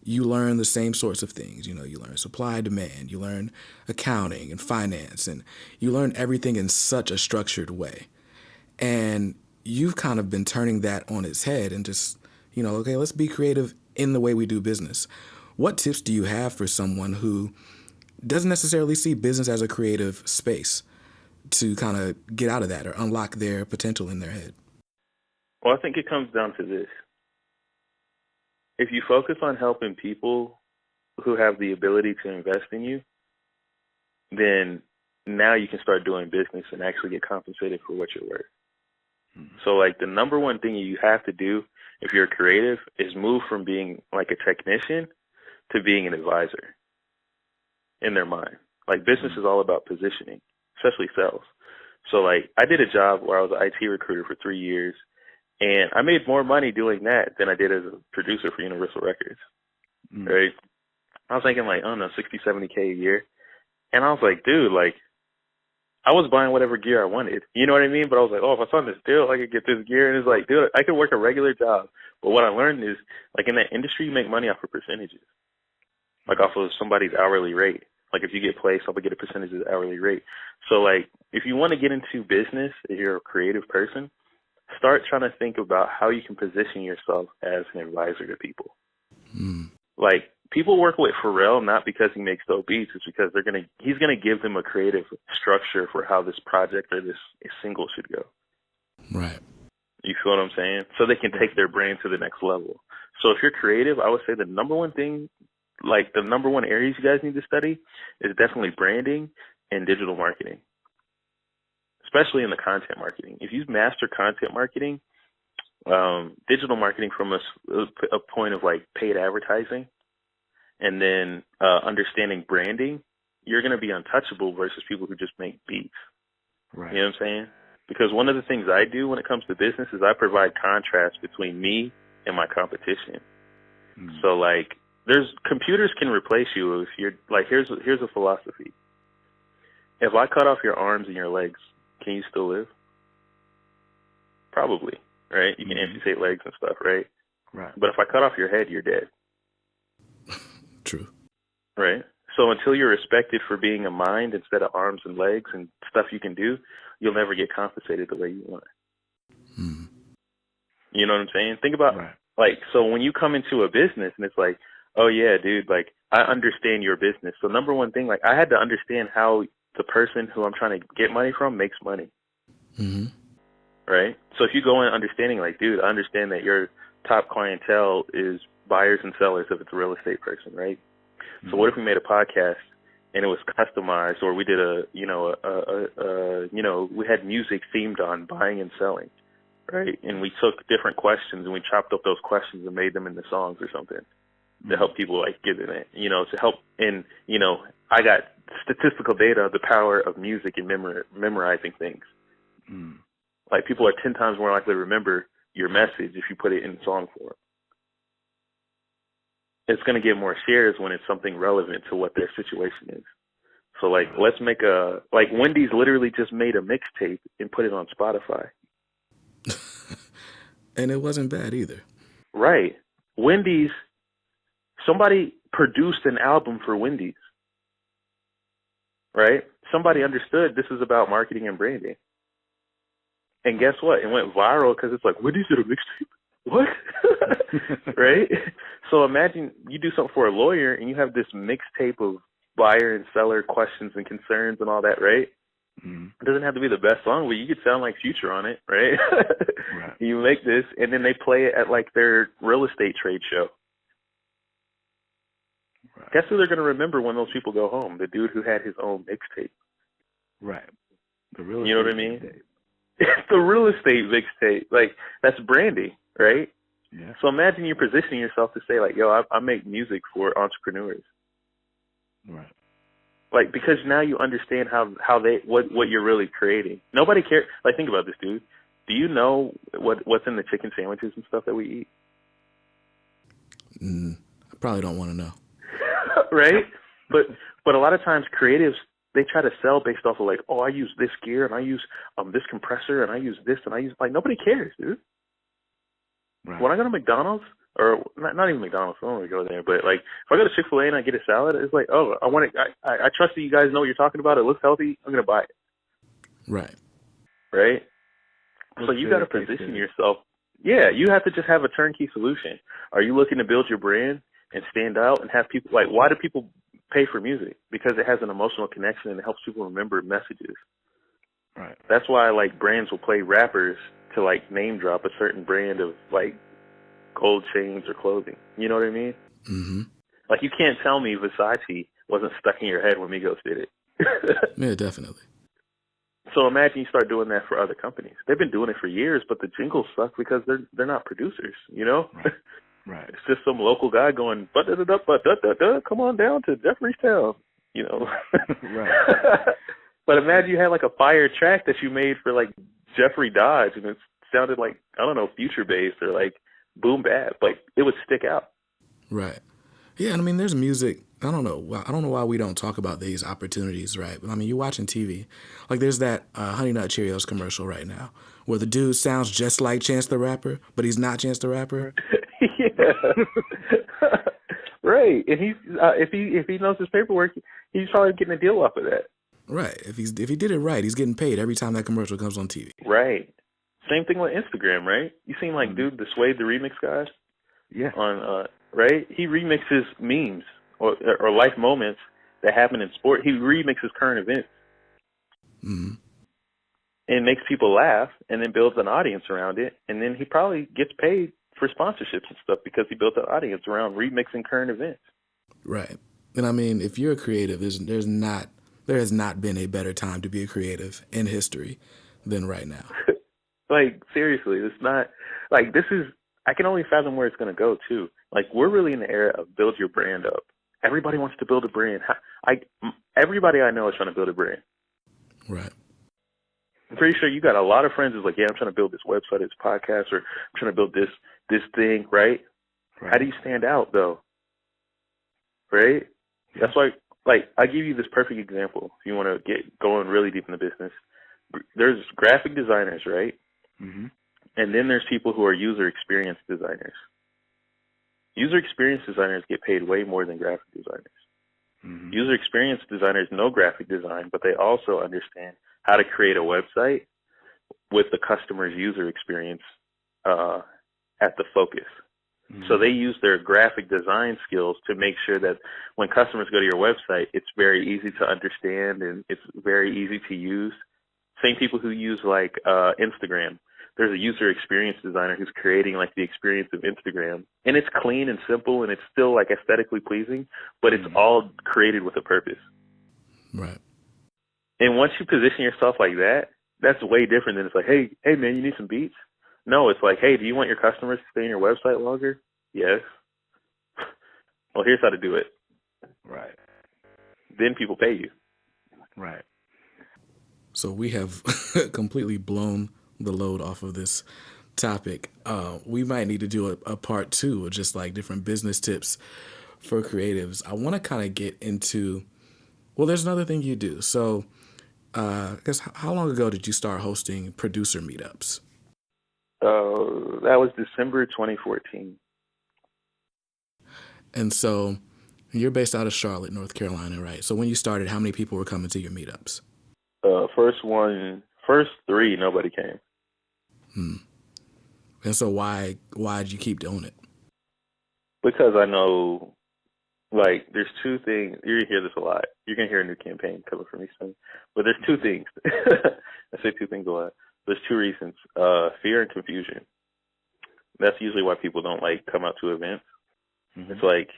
you learn the same sorts of things. You know, you learn supply, demand, you learn accounting and finance, and you learn everything in such a structured way. And you've kind of been turning that on its head and just, you know, okay, let's be creative in the way we do business. What tips do you have for someone who doesn't necessarily see business as a creative space to kind of get out of that or unlock their potential in their head? Well, I think it comes down to this. If you focus on helping people who have the ability to invest in you, then now you can start doing business and actually get compensated for what you're worth. Mm-hmm. So, like, the number one thing you have to do if you're creative is move from being like a technician to being an advisor in their mind. Like, business is all about positioning, especially sales. So, like, I did a job where I was an IT recruiter for 3 years, and I made more money doing that than I did as a producer for Universal Records, right? I was making, like, I don't know, 60, 70K a year. And I was like, dude, like, I was buying whatever gear I wanted. You know what I mean? But I was like, oh, if I saw this deal, I could get this gear. And it's like, dude, I could work a regular job. But what I learned is, like, in that industry, you make money off of percentages, like off of somebody's hourly rate. Like, if you get placed, I'll get a percentage of the hourly rate. So, like, if you want to get into business, if you're a creative person, start trying to think about how you can position yourself as an advisor to people. Like, people work with Pharrell not because he makes dope beats, it's because he's gonna give them a creative structure for how this project or this single should go. Right. You feel what I'm saying? So they can take their brand to the next level. So if you're creative, I would say the number one thing, like the number one areas you guys need to study is definitely branding and digital marketing, especially in the content marketing. If you master content marketing, digital marketing from a point of like paid advertising, and then understanding branding, you're going to be untouchable versus people who just make beats. Right. You know what I'm saying? Because one of the things I do when it comes to business is I provide contrast between me and my competition. So, like, computers can replace you if you're, like, here's a philosophy. If I cut off your arms and your legs, can you still live? Probably, right? You can amputate legs and stuff, right? Right. But if I cut off your head, you're dead. True. Right? So until you're respected for being a mind instead of arms and legs and stuff you can do, you'll never get compensated the way you want. You know what I'm saying? Think about, like, so when you come into a business and it's like, oh, yeah, dude, like, I understand your business. So number one thing, like, I had to understand how the person who I'm trying to get money from makes money. Right? So if you go in understanding, like, dude, I understand that your top clientele is buyers and sellers if it's a real estate person, right? So what if we made a podcast and it was customized, or we did we had music themed on buying and selling, right? And we took different questions and we chopped up those questions and made them into songs or something to help people, like, get in it, to help in, I got statistical data of the power of music and memorizing things. Like, people are 10 times more likely to remember your message if you put it in song form. It's going to get more shares when it's something relevant to what their situation is. So, like, let's make like, Wendy's literally just made a mixtape and put it on Spotify. And it wasn't bad either. Right. Wendy's, somebody produced an album for Wendy's. Right? Somebody understood this is about marketing and branding. And guess what? It went viral because it's like, Wendy's did a mixtape? What? Right? So imagine you do something for a lawyer and you have this mixtape of buyer and seller questions and concerns and all that, right? It doesn't have to be the best song, but you could sound like Future on it, right? You make this, and then they play it at, like, their real estate trade show. Right. Guess who they're going to remember when those people go home? The dude who had his own mixtape. Right. The real estate. You know what I mean? Mixtape. It's the real estate mixtape. Like, that's branding, right? Yeah. So imagine you're positioning yourself to say, like, yo, I make music for entrepreneurs. Right. Like, because now you understand what you're really creating. Nobody cares. Like, think about this, dude. Do you know what's in the chicken sandwiches and stuff that we eat? I probably don't want to know. Right? But a lot of times creatives, they try to sell based off of like, oh, I use this gear and I use this compressor and I use this and I use, like, nobody cares, dude. Right. When I go to McDonald's, or not even McDonald's, I don't want to go there, but like if I go to Chick-fil-A and I get a salad, it's like, oh, I want it. I trust that you guys know what you're talking about. It looks healthy. I'm gonna buy it. Right. Right. So you got to position yourself. Yeah, you have to just have a turnkey solution. Are you looking to build your brand and stand out and have people, like, why do people pay for music? Because it has an emotional connection and it helps people remember messages. Right. That's why, like, brands will play rappers to, like, name drop a certain brand of, like, gold chains or clothing. You know what I mean? Mm-hmm. Like, you can't tell me Versace wasn't stuck in your head when Migos did it. Yeah, definitely. So imagine you start doing that for other companies. They've been doing it for years, but the jingles suck because they're not producers, you know? Right. Right. It's just some local guy going, come on down to Jeffreystown, you know? Right. But imagine you had like a fire track that you made for like Jeffrey Dodge and it sounded like, I don't know, future based or like boom bap. Like, it would stick out. Right. Yeah, and I mean, there's music. I don't know why we don't talk about these opportunities, right? But I mean, you're watching TV. Like, there's that Honey Nut Cheerios commercial right now where the dude sounds just like Chance the Rapper, but he's not Chance the Rapper. Yeah. Right. And he's if he knows his paperwork, he's probably getting a deal off of that. Right. If he did it right, he's getting paid every time that commercial comes on TV. Right. Same thing with Instagram, right? You seen like dude, the Suede the Remix guy? Yeah. On right? He remixes memes or life moments that happen in sport. He remixes current events. Mm-hmm. And makes people laugh and then builds an audience around it, and then he probably gets paid for sponsorships and stuff because he built an audience around remixing current events. Right. And I mean, if you're a creative, there has not been a better time to be a creative in history than right now. Like, seriously, it's not like I can only fathom where it's going to go too. Like, we're really in the era of build your brand up. Everybody wants to build a brand. Everybody I know is trying to build a brand. Right. I'm pretty sure you got a lot of friends who's like, yeah, I'm trying to build this website, this podcast, or I'm trying to build this thing, right? How do you stand out though? Right? Yeah. That's why, like, I give you this perfect example. If you want to get going really deep in the business, there's graphic designers, right? Mm-hmm. And then there's people who are user experience designers. User experience designers get paid way more than graphic designers. Mm-hmm. User experience designers know graphic design, but they also understand how to create a website with the customer's user experience at the focus. Mm-hmm. So they use their graphic design skills to make sure that when customers go to your website, it's very easy to understand and it's very easy to use. Same people who use like Instagram. There's a user experience designer who's creating like the experience of Instagram, and it's clean and simple and it's still like aesthetically pleasing, but it's all created with a purpose. Right. And once you position yourself like that, that's way different than it's like, hey man, you need some beats? No, it's like, hey, do you want your customers to stay on your website longer? Yes. Well, here's how to do it. Right. Then people pay you. Right. So we have completely blown the load off of this topic. We might need to do a part 2 of just like different business tips for creatives. I want to kind of get into, well, there's another thing you do. So I guess how long ago did you start hosting producer meetups? That was December 2014. And so you're based out of Charlotte, North Carolina, right? So when you started, how many people were coming to your meetups? First 3, nobody came. And so why did you keep doing it? Because I know, like, there's 2 things. You're going to hear this a lot. You're going to hear a new campaign coming from me soon. But there's 2 things. I say 2 things a lot. There's 2 reasons. Fear and confusion. That's usually why people don't, like, come out to events. Mm-hmm. It's like,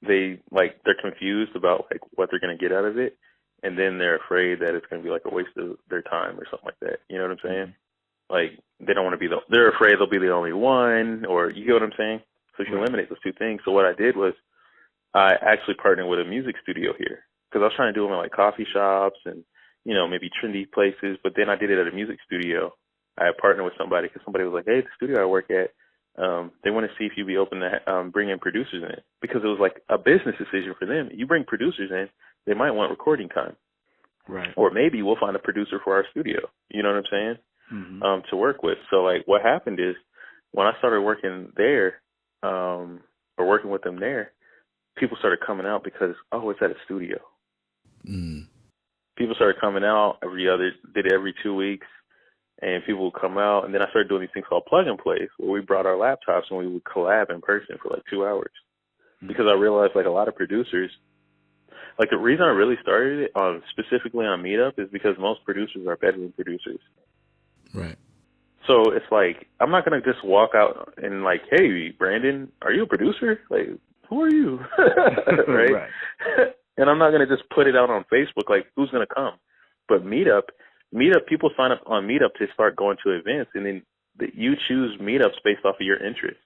they're confused about like what they're going to get out of it, and then they're afraid that it's going to be like a waste of their time or something like that. You know what I'm saying? Like they don't want to be they're afraid they'll be the only one, or you get what I'm saying? So you eliminate those two things. So what I did was I actually partnered with a music studio here because I was trying to do them in like coffee shops and, you know, maybe trendy places. But then I did it at a music studio. I partnered with somebody because somebody was like, hey, the studio I work at, they want to see if you'd be open to bring in producers in, because it was like a business decision for them. You bring producers in, they might want recording time. Right. Or maybe we'll find a producer for our studio. You know what I'm saying? Mm-hmm. To work with. So like what happened is when I started working there, or working with them there, people started coming out because, oh, it's at a studio. People started coming out did it every 2 weeks, and people would come out. And then I started doing these things called plug and plays, where we brought our laptops and we would collab in person for like 2 hours. Because I realized like a lot of producers, like the reason I really started it specifically on Meetup is because most producers are bedroom producers. Right. So it's like, I'm not going to just walk out and like, hey, Brandon, are you a producer? Like, who are you? Right? And I'm not going to just put it out on Facebook, like, who's going to come? But Meetup, people sign up on Meetup to start going to events, and then you choose Meetups based off of your interests.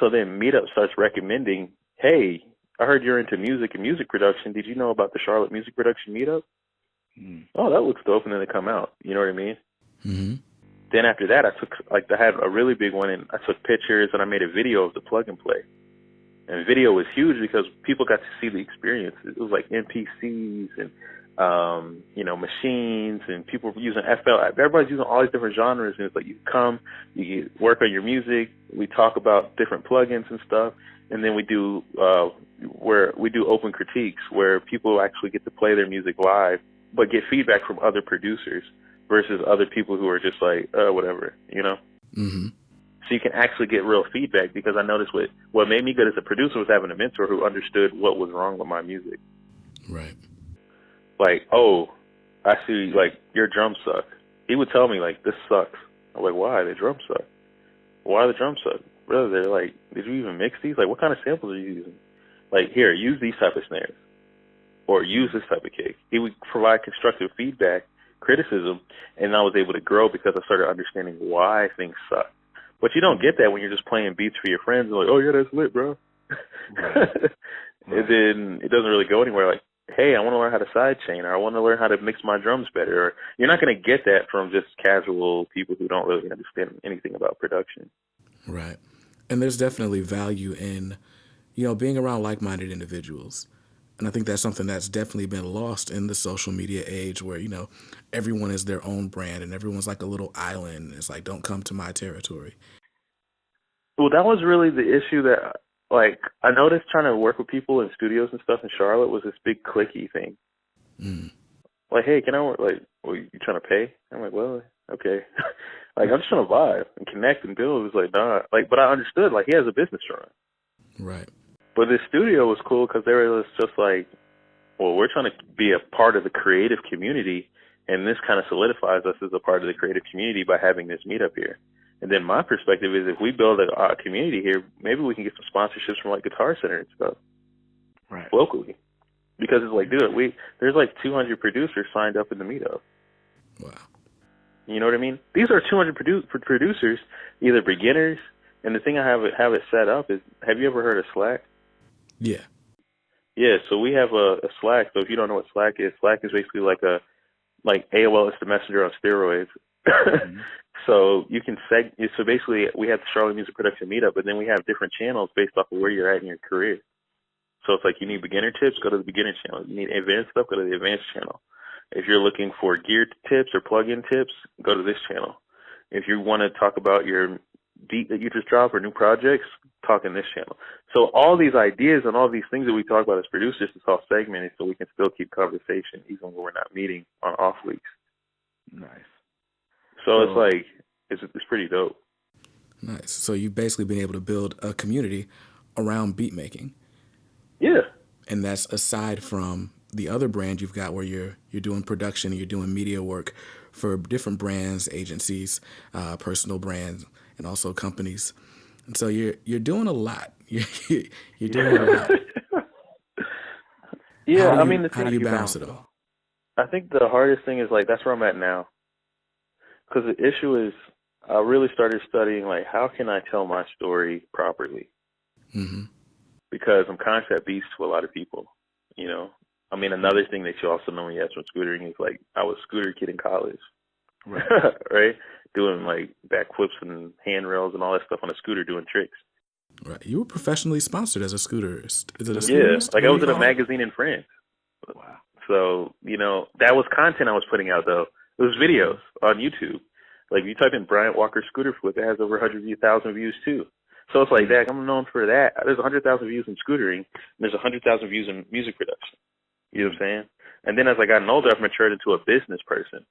So then Meetup starts recommending, hey, I heard you're into music and music production. Did you know about the Charlotte Music Production Meetup? Oh, that looks dope. And then they come out. You know what I mean? Mm-hmm. Then after that, I had a really big one, and I took pictures and I made a video of the plug and play. And video was huge because people got to see the experience. It was like NPCs and, you know, machines, and people were using FL. Everybody's using all these different genres. And it's like you come, you work on your music. We talk about different plugins and stuff. And then we do open critiques where people actually get to play their music live, but get feedback from other producers versus other people who are just like, whatever, you know? Mm-hmm. So you can actually get real feedback, because I noticed what made me good as a producer was having a mentor who understood what was wrong with my music. Right. Like, oh, I see, like, your drums suck. He would tell me, like, this sucks. I'm like, why? The drums suck. Why the drums suck? Brother, they're like, did you even mix these? Like, what kind of samples are you using? Like, here, use these type of snares. Or use this type of kick. He would provide constructive feedback, criticism, and I was able to grow because I started understanding why things suck. But you don't get that when you're just playing beats for your friends and like, oh yeah, that's lit, bro. Right. And then it doesn't really go anywhere. Like, hey, I want to learn how to sidechain, or I want to learn how to mix my drums better. Or you're not going to get that from just casual people who don't really understand anything about production. Right. And there's definitely value in, you know, being around like-minded individuals. And I think that's something that's definitely been lost in the social media age, where, you know, everyone is their own brand and everyone's like a little island. It's like, don't come to my territory. Well, that was really the issue that, like, I noticed trying to work with people in studios and stuff in Charlotte was this big cliquey thing. Like, hey, can I work? Like, well, you trying to pay? I'm like, well, okay. Like, I'm just trying to vibe and connect and build. It was like, nah. Like, but I understood, like, he has a business to run. Right. But this studio was cool because they were just like, well, we're trying to be a part of the creative community, and this kind of solidifies us as a part of the creative community by having this meetup here. And then my perspective is, if we build a community here, maybe we can get some sponsorships from like Guitar Center and stuff, Right. locally. Because it's like, dude, there's like 200 producers signed up in the meetup. Wow. You know what I mean? These are 200 producers, either beginners. And the thing I have it set up is, have you ever heard of Slack? Yeah. Yeah, so we have a Slack. So if you don't know what Slack is basically like AOL Instant Messenger on steroids. Mm-hmm. So you can so basically we have the Charlotte Music Production Meetup, but then we have different channels based off of where you're at in your career. So it's like, you need beginner tips, go to the beginner channel. You need advanced stuff, go to the advanced channel. If you're looking for gear tips or plug-in tips, go to this channel. If you want to talk about your beat that you just dropped or new projects, talk in this channel. So all these ideas and all these things that we talk about as producers is all segmented, so we can still keep conversation even when we're not meeting on off weeks. Nice. So it's like, it's pretty dope. Nice. So you've basically been able to build a community around beat making. Yeah. And that's aside from the other brand you've got, where you're doing production and you're doing media work for different brands, agencies, personal brands, and also companies. And so you're doing a lot. You're doing a lot. Yeah, I mean, the How thing, do you balance balance it it all? all? I think the hardest thing is like that's where I'm at now. Because the issue is, I really started studying like how can I tell my story properly? Mm-hmm. Because I'm concept beats to a lot of people. You know, I mean, another thing that you also know when you ask from scootering is like I was a scooter kid in college, Right. right? Doing like backflips and handrails and all that stuff on a scooter, doing tricks. Right. You were professionally sponsored as a scooterist. Is it a Yeah, scooterist? like What I do was you in a call it? magazine in France. Wow. So, you know, that was content I was putting out, though. It was videos on YouTube. Like, if you type in Bryant Walker scooter flip, it has over 100,000 views, too. So it's like, that. I'm known for that. There's 100,000 views in scootering, and there's 100,000 views in music production. You know what I'm saying? And then as I got older, I've matured into a business person.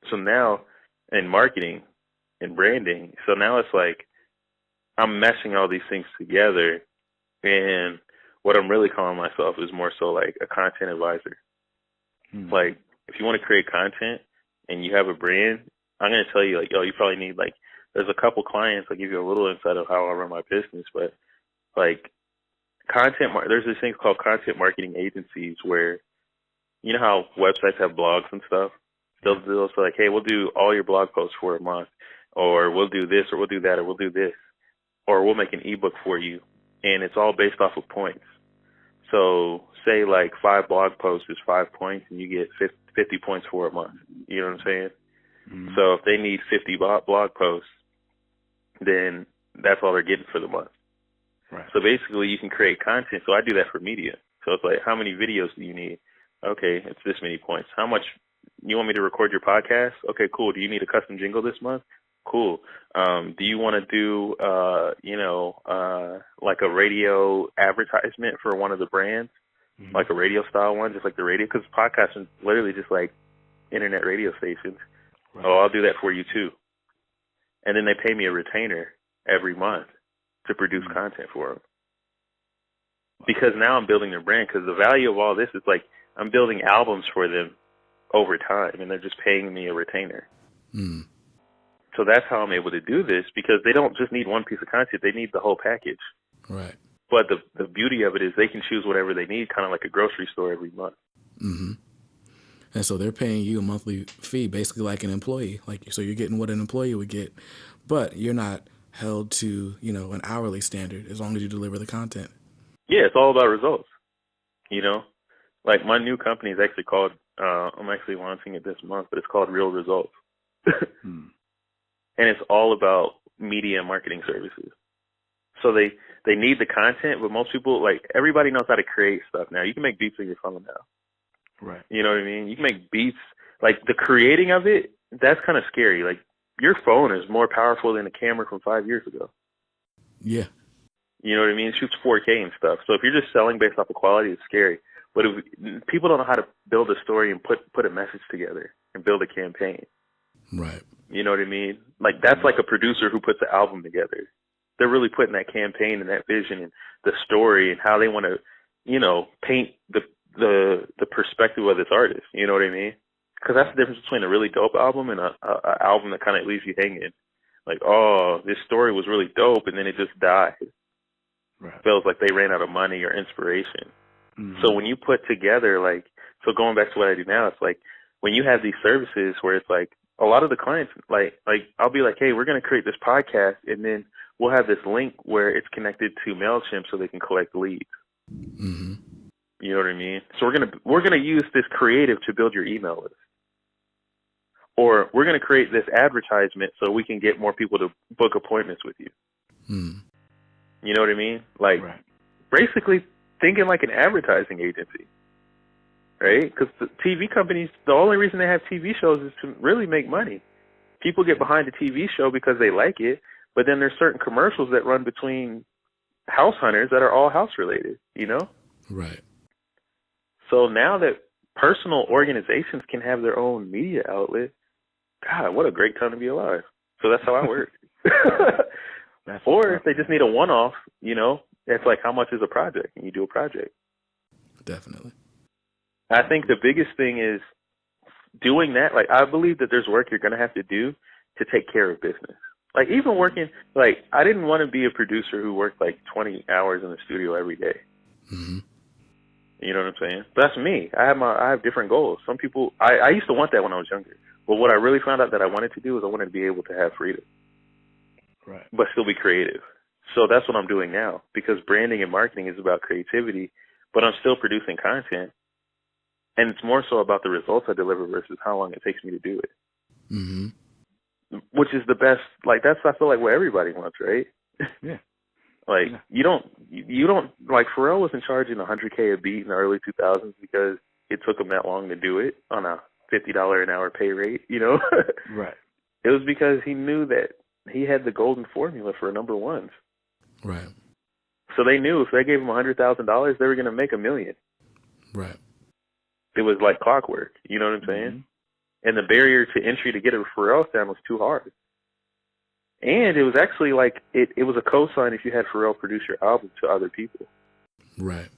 So now, in marketing and branding, so now it's like I'm meshing all these things together, and what I'm really calling myself is more so like a content advisor. Like, if you want to create content and you have a brand, I'm going to tell you, like, yo, you probably need, like, there's a couple clients. I'll give you a little insight of how I run my business. But, like, there's this thing called content marketing agencies where, you know how websites have blogs and stuff? They'll say, like, hey, we'll do all your blog posts for a month, or we'll do this, or we'll do that, or we'll do this, or we'll make an ebook for you. And it's all based off of points. So say like 5 blog posts is 5 points and you get 50 points for a month. You know what I'm saying? Mm-hmm. So if they need 50 blog posts, then that's all they're getting for the month. Right. So basically you can create content. So I do that for media. So it's like, how many videos do you need? Okay, it's this many points. How much, you want me to record your podcast? Okay, cool. Do you need a custom jingle this month? Cool. Do you want to do, like a radio advertisement for one of the brands, like a radio style one, just like the radio? Because podcasts are literally just like internet radio stations. Right. Oh, I'll do that for you too. And then they pay me a retainer every month to produce content for them. Because now I'm building their brand. Because the value of all this is like I'm building albums for them over time, and they're just paying me a retainer. Mm. So that's how I'm able to do this, because they don't just need one piece of content. They need the whole package. Right. But the beauty of it is they can choose whatever they need, kind of like a grocery store every month. Mm-hmm. And so they're paying you a monthly fee, basically like an employee. Like, so you're getting what an employee would get, but you're not held to, an hourly standard as long as you deliver the content. Yeah, it's all about results. Like my new company is actually called, I'm actually launching it this month, but it's called Real Results. And it's all about media and marketing services. So they need the content, but most people, like, everybody knows how to create stuff now. You can make beats on your phone now. Right. You know what I mean? You can make beats. Like, the creating of it, that's kind of scary. Like, your phone is more powerful than a camera from 5 years ago. Yeah. You know what I mean? It shoots 4K and stuff. So if you're just selling based off of quality, it's scary. But if people don't know how to build a story and put a message together and build a campaign. Right. You know what I mean? Like, that's like a producer who puts an album together. They're really putting that campaign and that vision and the story and how they want to, paint the perspective of this artist. You know what I mean? Because that's the difference between a really dope album and a album that kind of leaves you hanging. Like, oh, this story was really dope, and then it just died. Right. Feels like they ran out of money or inspiration. Mm-hmm. So when you put together, like, so going back to what I do now, it's like when you have these services where it's like a lot of the clients, like I'll be like, hey, we're going to create this podcast, and then we'll have this link where it's connected to MailChimp so they can collect leads. Mm-hmm. You know what I mean? So we're gonna use this creative to build your email list, or we're gonna create this advertisement so we can get more people to book appointments with you. Mm. You know what I mean? Like, right. Basically thinking like an advertising agency, right? Because the TV companies, the only reason they have TV shows is to really make money. People get behind a TV show because they like it, but then there's certain commercials that run between house hunters that are all house related, Right. So now that personal organizations can have their own media outlet, God, what a great time to be alive. So that's how I work. Or if they just need a one-off, it's like, how much is a project? And you do a project. Definitely. I think the biggest thing is doing that. Like, I believe that there's work you're going to have to do to take care of business. Like, even working, like, I didn't want to be a producer who worked like 20 hours in the studio every day. Mm-hmm. You know what I'm saying? But that's me. I have different goals. Some people, I used to want that when I was younger. But what I really found out that I wanted to do is I wanted to be able to have freedom, Right. but still be creative. So that's what I'm doing now, because branding and marketing is about creativity, but I'm still producing content. And it's more so about the results I deliver versus how long it takes me to do it. Mm-hmm. Which is the best, like, that's, I feel like, what everybody wants, right? Yeah. Like, Yeah. you don't, like, Pharrell wasn't charging $100K a beat in the early 2000s because it took him that long to do it on a $50 an hour pay rate, you know? Right. It was because he knew that he had the golden formula for number ones. Right. So they knew if they gave him $100,000, they were going to make $1 million. Right. It was like clockwork, you know what I'm saying? Mm-hmm. And the barrier to entry to get a Pharrell sound was too hard. And it was actually like, it was a cosign if you had Pharrell produce your album to other people. Right.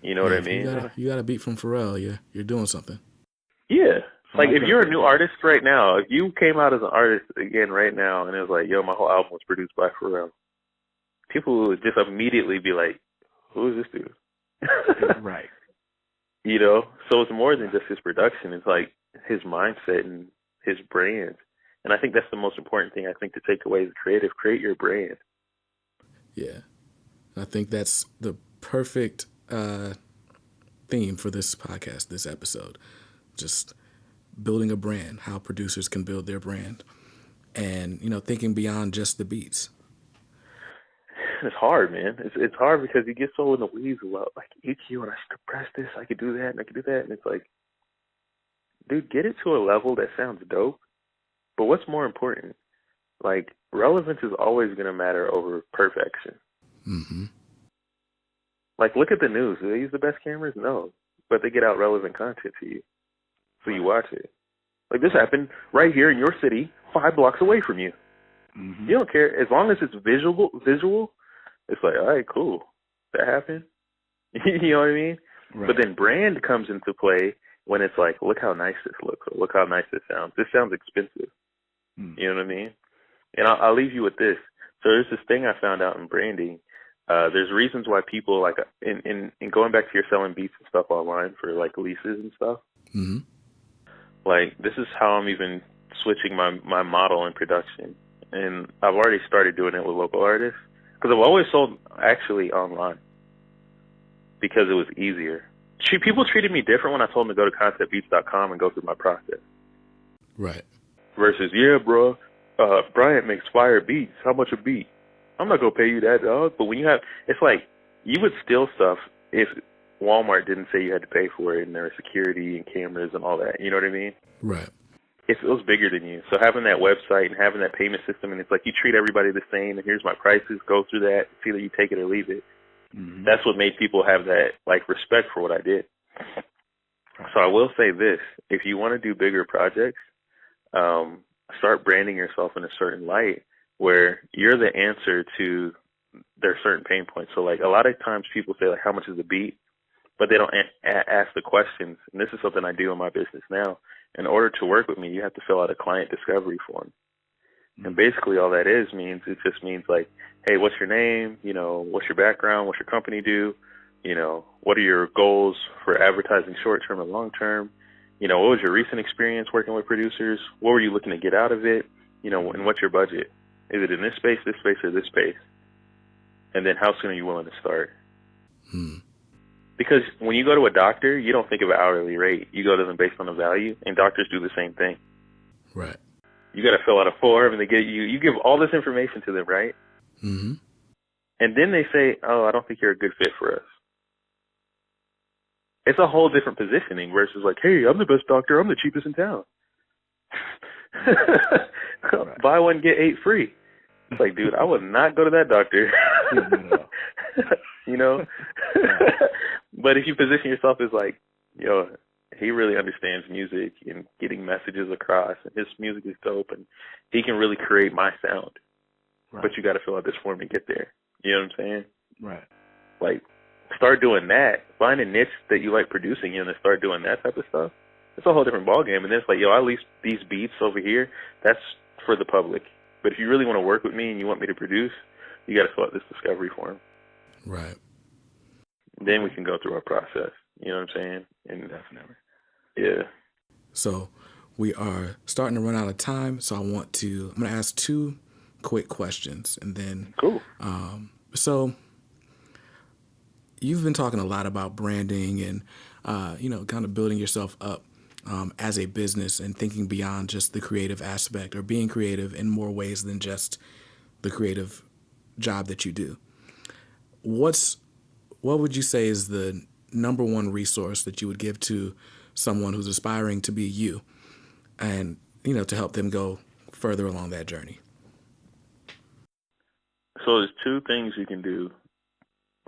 You know what I If mean? You got a beat from Pharrell. You're doing something. Yeah. So Like, my if you're a question- new artist right now, if you came out as an artist again right now and it was like, yo, my whole album was produced by Pharrell, people would just immediately be like, who is this dude? Right. You know? So it's more than just his production. It's like his mindset and his brand. And I think that's the most important thing, I think, to take away as creative. Create your brand. Yeah. I think that's the perfect theme for this podcast, this episode. Just building a brand, how producers can build their brand, and, thinking beyond just the beats. It's hard, man. It's hard because you get so in the weeds about, like, EQ, and I should compress this, I could do that, and I could do that. And it's like, dude, get it to a level that sounds dope. But what's more important? Like, relevance is always going to matter over perfection. Mm-hmm. Like, look at the news. Do they use the best cameras? No. But they get out relevant content to you. So you watch it. Like, this happened right here in your city, 5 blocks away from you. Mm-hmm. You don't care. As long as it's visual, it's like, all right, cool. That happened. You know what I mean? Right. But then brand comes into play when it's like, look how nice this looks, or look how nice this sounds. This sounds expensive. You know what I mean? And I'll leave you with this. So there's this thing I found out in branding. There's reasons why people, like, in going back to your selling beats and stuff online for, like, leases and stuff. Mm-hmm. Like, this is how I'm even switching my model in production. And I've already started doing it with local artists. Because I've always sold actually online. Because it was easier. People treated me different when I told them to go to conceptbeats.com and go through my process. Right. Versus, yeah, bro, Bryant makes fire beats. How much a beat? I'm not going to pay you that, dog. But when you have, it's like, you would steal stuff if Walmart didn't say you had to pay for it, and there was security and cameras and all that. You know what I mean? Right. It feels bigger than you. So having that website and having that payment system, and it's like you treat everybody the same, and here's my prices, go through that, it's either you take it or leave it. Mm-hmm. That's what made people have that, like, respect for what I did. So I will say this, if you want to do bigger projects, start branding yourself in a certain light where you're the answer to their certain pain points. So, like, a lot of times people say, like, how much is the beat? But they don't ask the questions. And this is something I do in my business now. In order to work with me, you have to fill out a client discovery form. Mm-hmm. And basically all that it just means, like, hey, what's your name? You know, what's your background? What's your company do? You know, what are your goals for advertising short-term and long-term? You know, what was your recent experience working with producers? What were you looking to get out of it? You know, and what's your budget? Is it in this space, or this space? And then how soon are you willing to start? Because when you go to a doctor, you don't think of an hourly rate. You go to them based on the value, and doctors do the same thing. Right. You got to fill out a form, and they get you give all this information to them, right? Mm-hmm. And then they say, oh, I don't think you're a good fit for us. It's a whole different positioning versus, like, hey, I'm the best doctor. I'm the cheapest in town. Buy one, get 8 free. It's like, dude, I would not go to that doctor. You know? But if you position yourself as, like, yo, he really understands music and getting messages across, and his music is dope, and he can really create my sound. Right. But you got to fill out this form to get there. You know what I'm saying? Right. Like, start doing that. Find a niche that you like producing in and start doing that type of stuff. It's a whole different ballgame. And then it's like, yo, I lease these beats over here. That's for the public. But if you really want to work with me and you want me to produce, you got to fill out this discovery form. Right. Then we can go through our process. You know what I'm saying? And Definitely. yeah. So we are starting to run out of time. So I'm going to ask two quick questions, and then Cool. so you've been talking a lot about branding and kind of building yourself up as a business and thinking beyond just the creative aspect, or being creative in more ways than just the creative job that you do. What would you say is the number one resource that you would give to someone who's aspiring to be you, and to help them go further along that journey? So there's two things you can do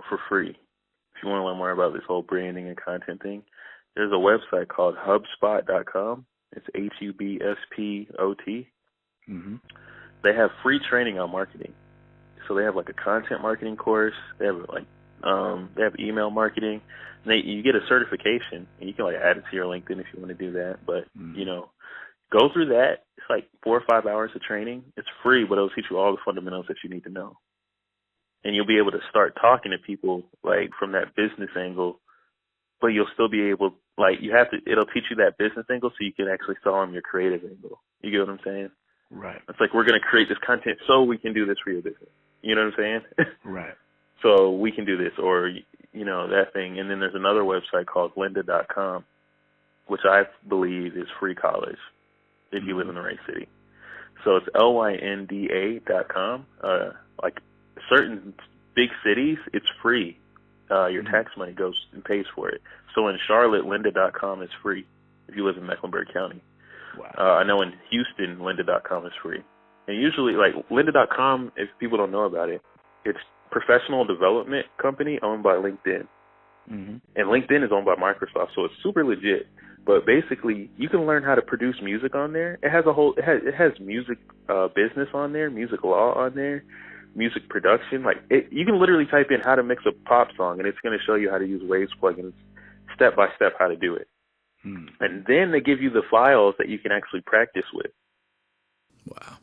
for free if you want to learn more about this whole branding and content thing. There's a website called HubSpot.com. It's HUBSPOT. Mm-hmm. They have free training on marketing. So they have like a content marketing course. They have they have email marketing. And you get a certification, and you can like add it to your LinkedIn if you want to do that. But go through that. It's like 4 or 5 hours of training. It's free, but it'll teach you all the fundamentals that you need to know. And you'll be able to start talking to people like from that business angle, but you'll still be able, like, it'll teach you that business angle so you can actually sell them your creative angle. You get what I'm saying? Right. It's like, we're going to create this content so we can do this for your business. You know what I'm saying? Right. So we can do this, or, that thing. And then there's another website called lynda.com, which I believe is free college if you live in the right city. So it's LYNDA.com. Like certain big cities, it's free. Your tax money goes and pays for it. So in Charlotte, lynda.com is free if you live in Mecklenburg County. Wow. I know in Houston, lynda.com is free. And usually, like, lynda.com, if people don't know about it, it's professional development company owned by LinkedIn. Mm-hmm. And LinkedIn is owned by Microsoft, so it's super legit. But basically, you can learn how to produce music on there. It has music business on there, music law on there, music production. You can literally type in how to mix a pop song, and it's going to show you how to use Waves plugins, step by step how to do it. And then they give you the files that you can actually practice with. Wow.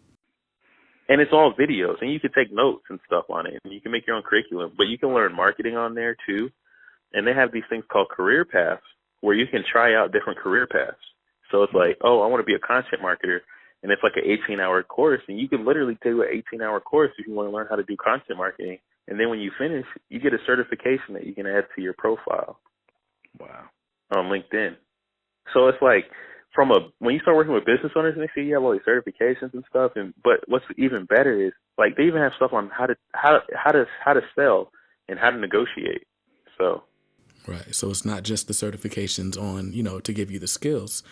And it's all videos, and you can take notes and stuff on it, and you can make your own curriculum. But you can learn marketing on there too. And they have these things called career paths where you can try out different career paths. So it's like, oh, I want to be a content marketer, and it's like an 18-hour course, and you can literally do an 18-hour course if you want to learn how to do content marketing. And then when you finish, you get a certification that you can add to your profile. Wow. On LinkedIn. So it's like, when you start working with business owners, and they see you have all these certifications and stuff, but what's even better is, like, they even have stuff on how to sell and how to negotiate. So. Right. So it's not just the certifications on, to give you the skills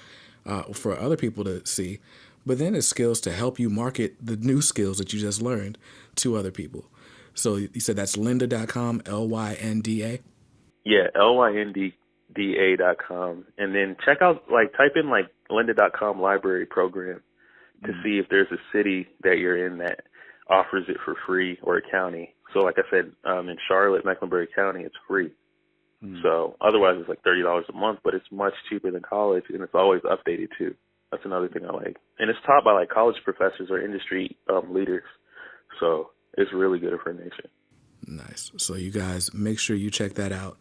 for other people to see, but then it's skills to help you market the new skills that you just learned to other people. So you said that's lynda.com, LYNDA? Yeah, LYNDA.com. And then check out, type in lynda.com library program to see if there's a city that you're in that offers it for free, or a county. So like I said, in Charlotte, Mecklenburg County, it's free. So otherwise it's like $30 a month, but it's much cheaper than college, and it's always updated too. That's another thing I like. And it's taught by college professors or industry leaders. So it's really good information. Nice. So you guys make sure you check that out.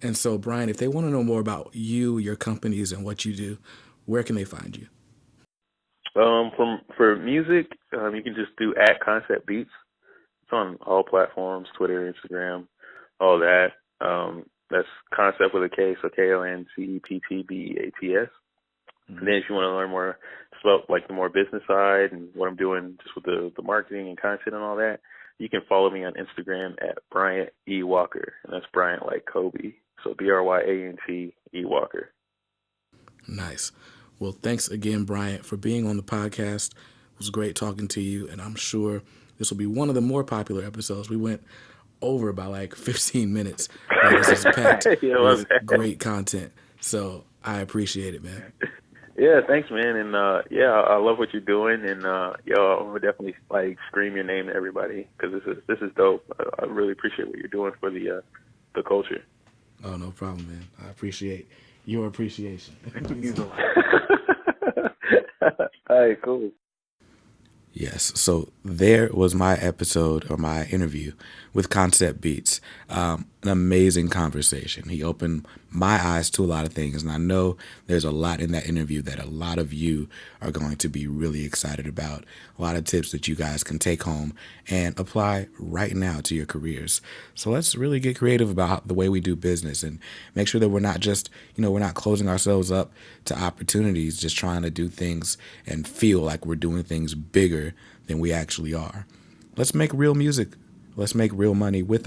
And so, Brian, if they want to know more about you, your companies, and what you do, where can they find you? For music, you can just do @Koncept Beats. It's on all platforms, Twitter, Instagram, all that. That's Concept with a K, so KONCEPTBEATS. And then if you want to learn more about the more business side and what I'm doing just with the marketing and content and all that, you can follow me on Instagram at Bryant E. Walker. And that's Bryant like Kobe. So BRYANT E. Walker. Nice. Well, thanks again, Bryant, for being on the podcast. It was great talking to you, and I'm sure this will be one of the more popular episodes. We went over by 15 minutes, but this is packed with great content. So I appreciate it, man. Yeah, thanks, man. And I love what you're doing. And I'm gonna definitely scream your name to everybody, because this is dope. I really appreciate what you're doing for the culture. Oh, no problem, man. I appreciate your appreciation. All right, cool. Yes. So there was my episode or my interview with Concept Beats. An amazing conversation. He opened my eyes to a lot of things. And I know there's a lot in that interview that a lot of you are going to be really excited about. A lot of tips that you guys can take home and apply right now to your careers. So let's really get creative about the way we do business and make sure that we're not just, we're not closing ourselves up to opportunities, just trying to do things and feel like we're doing things bigger than we actually are. Let's make real music. Let's make real money with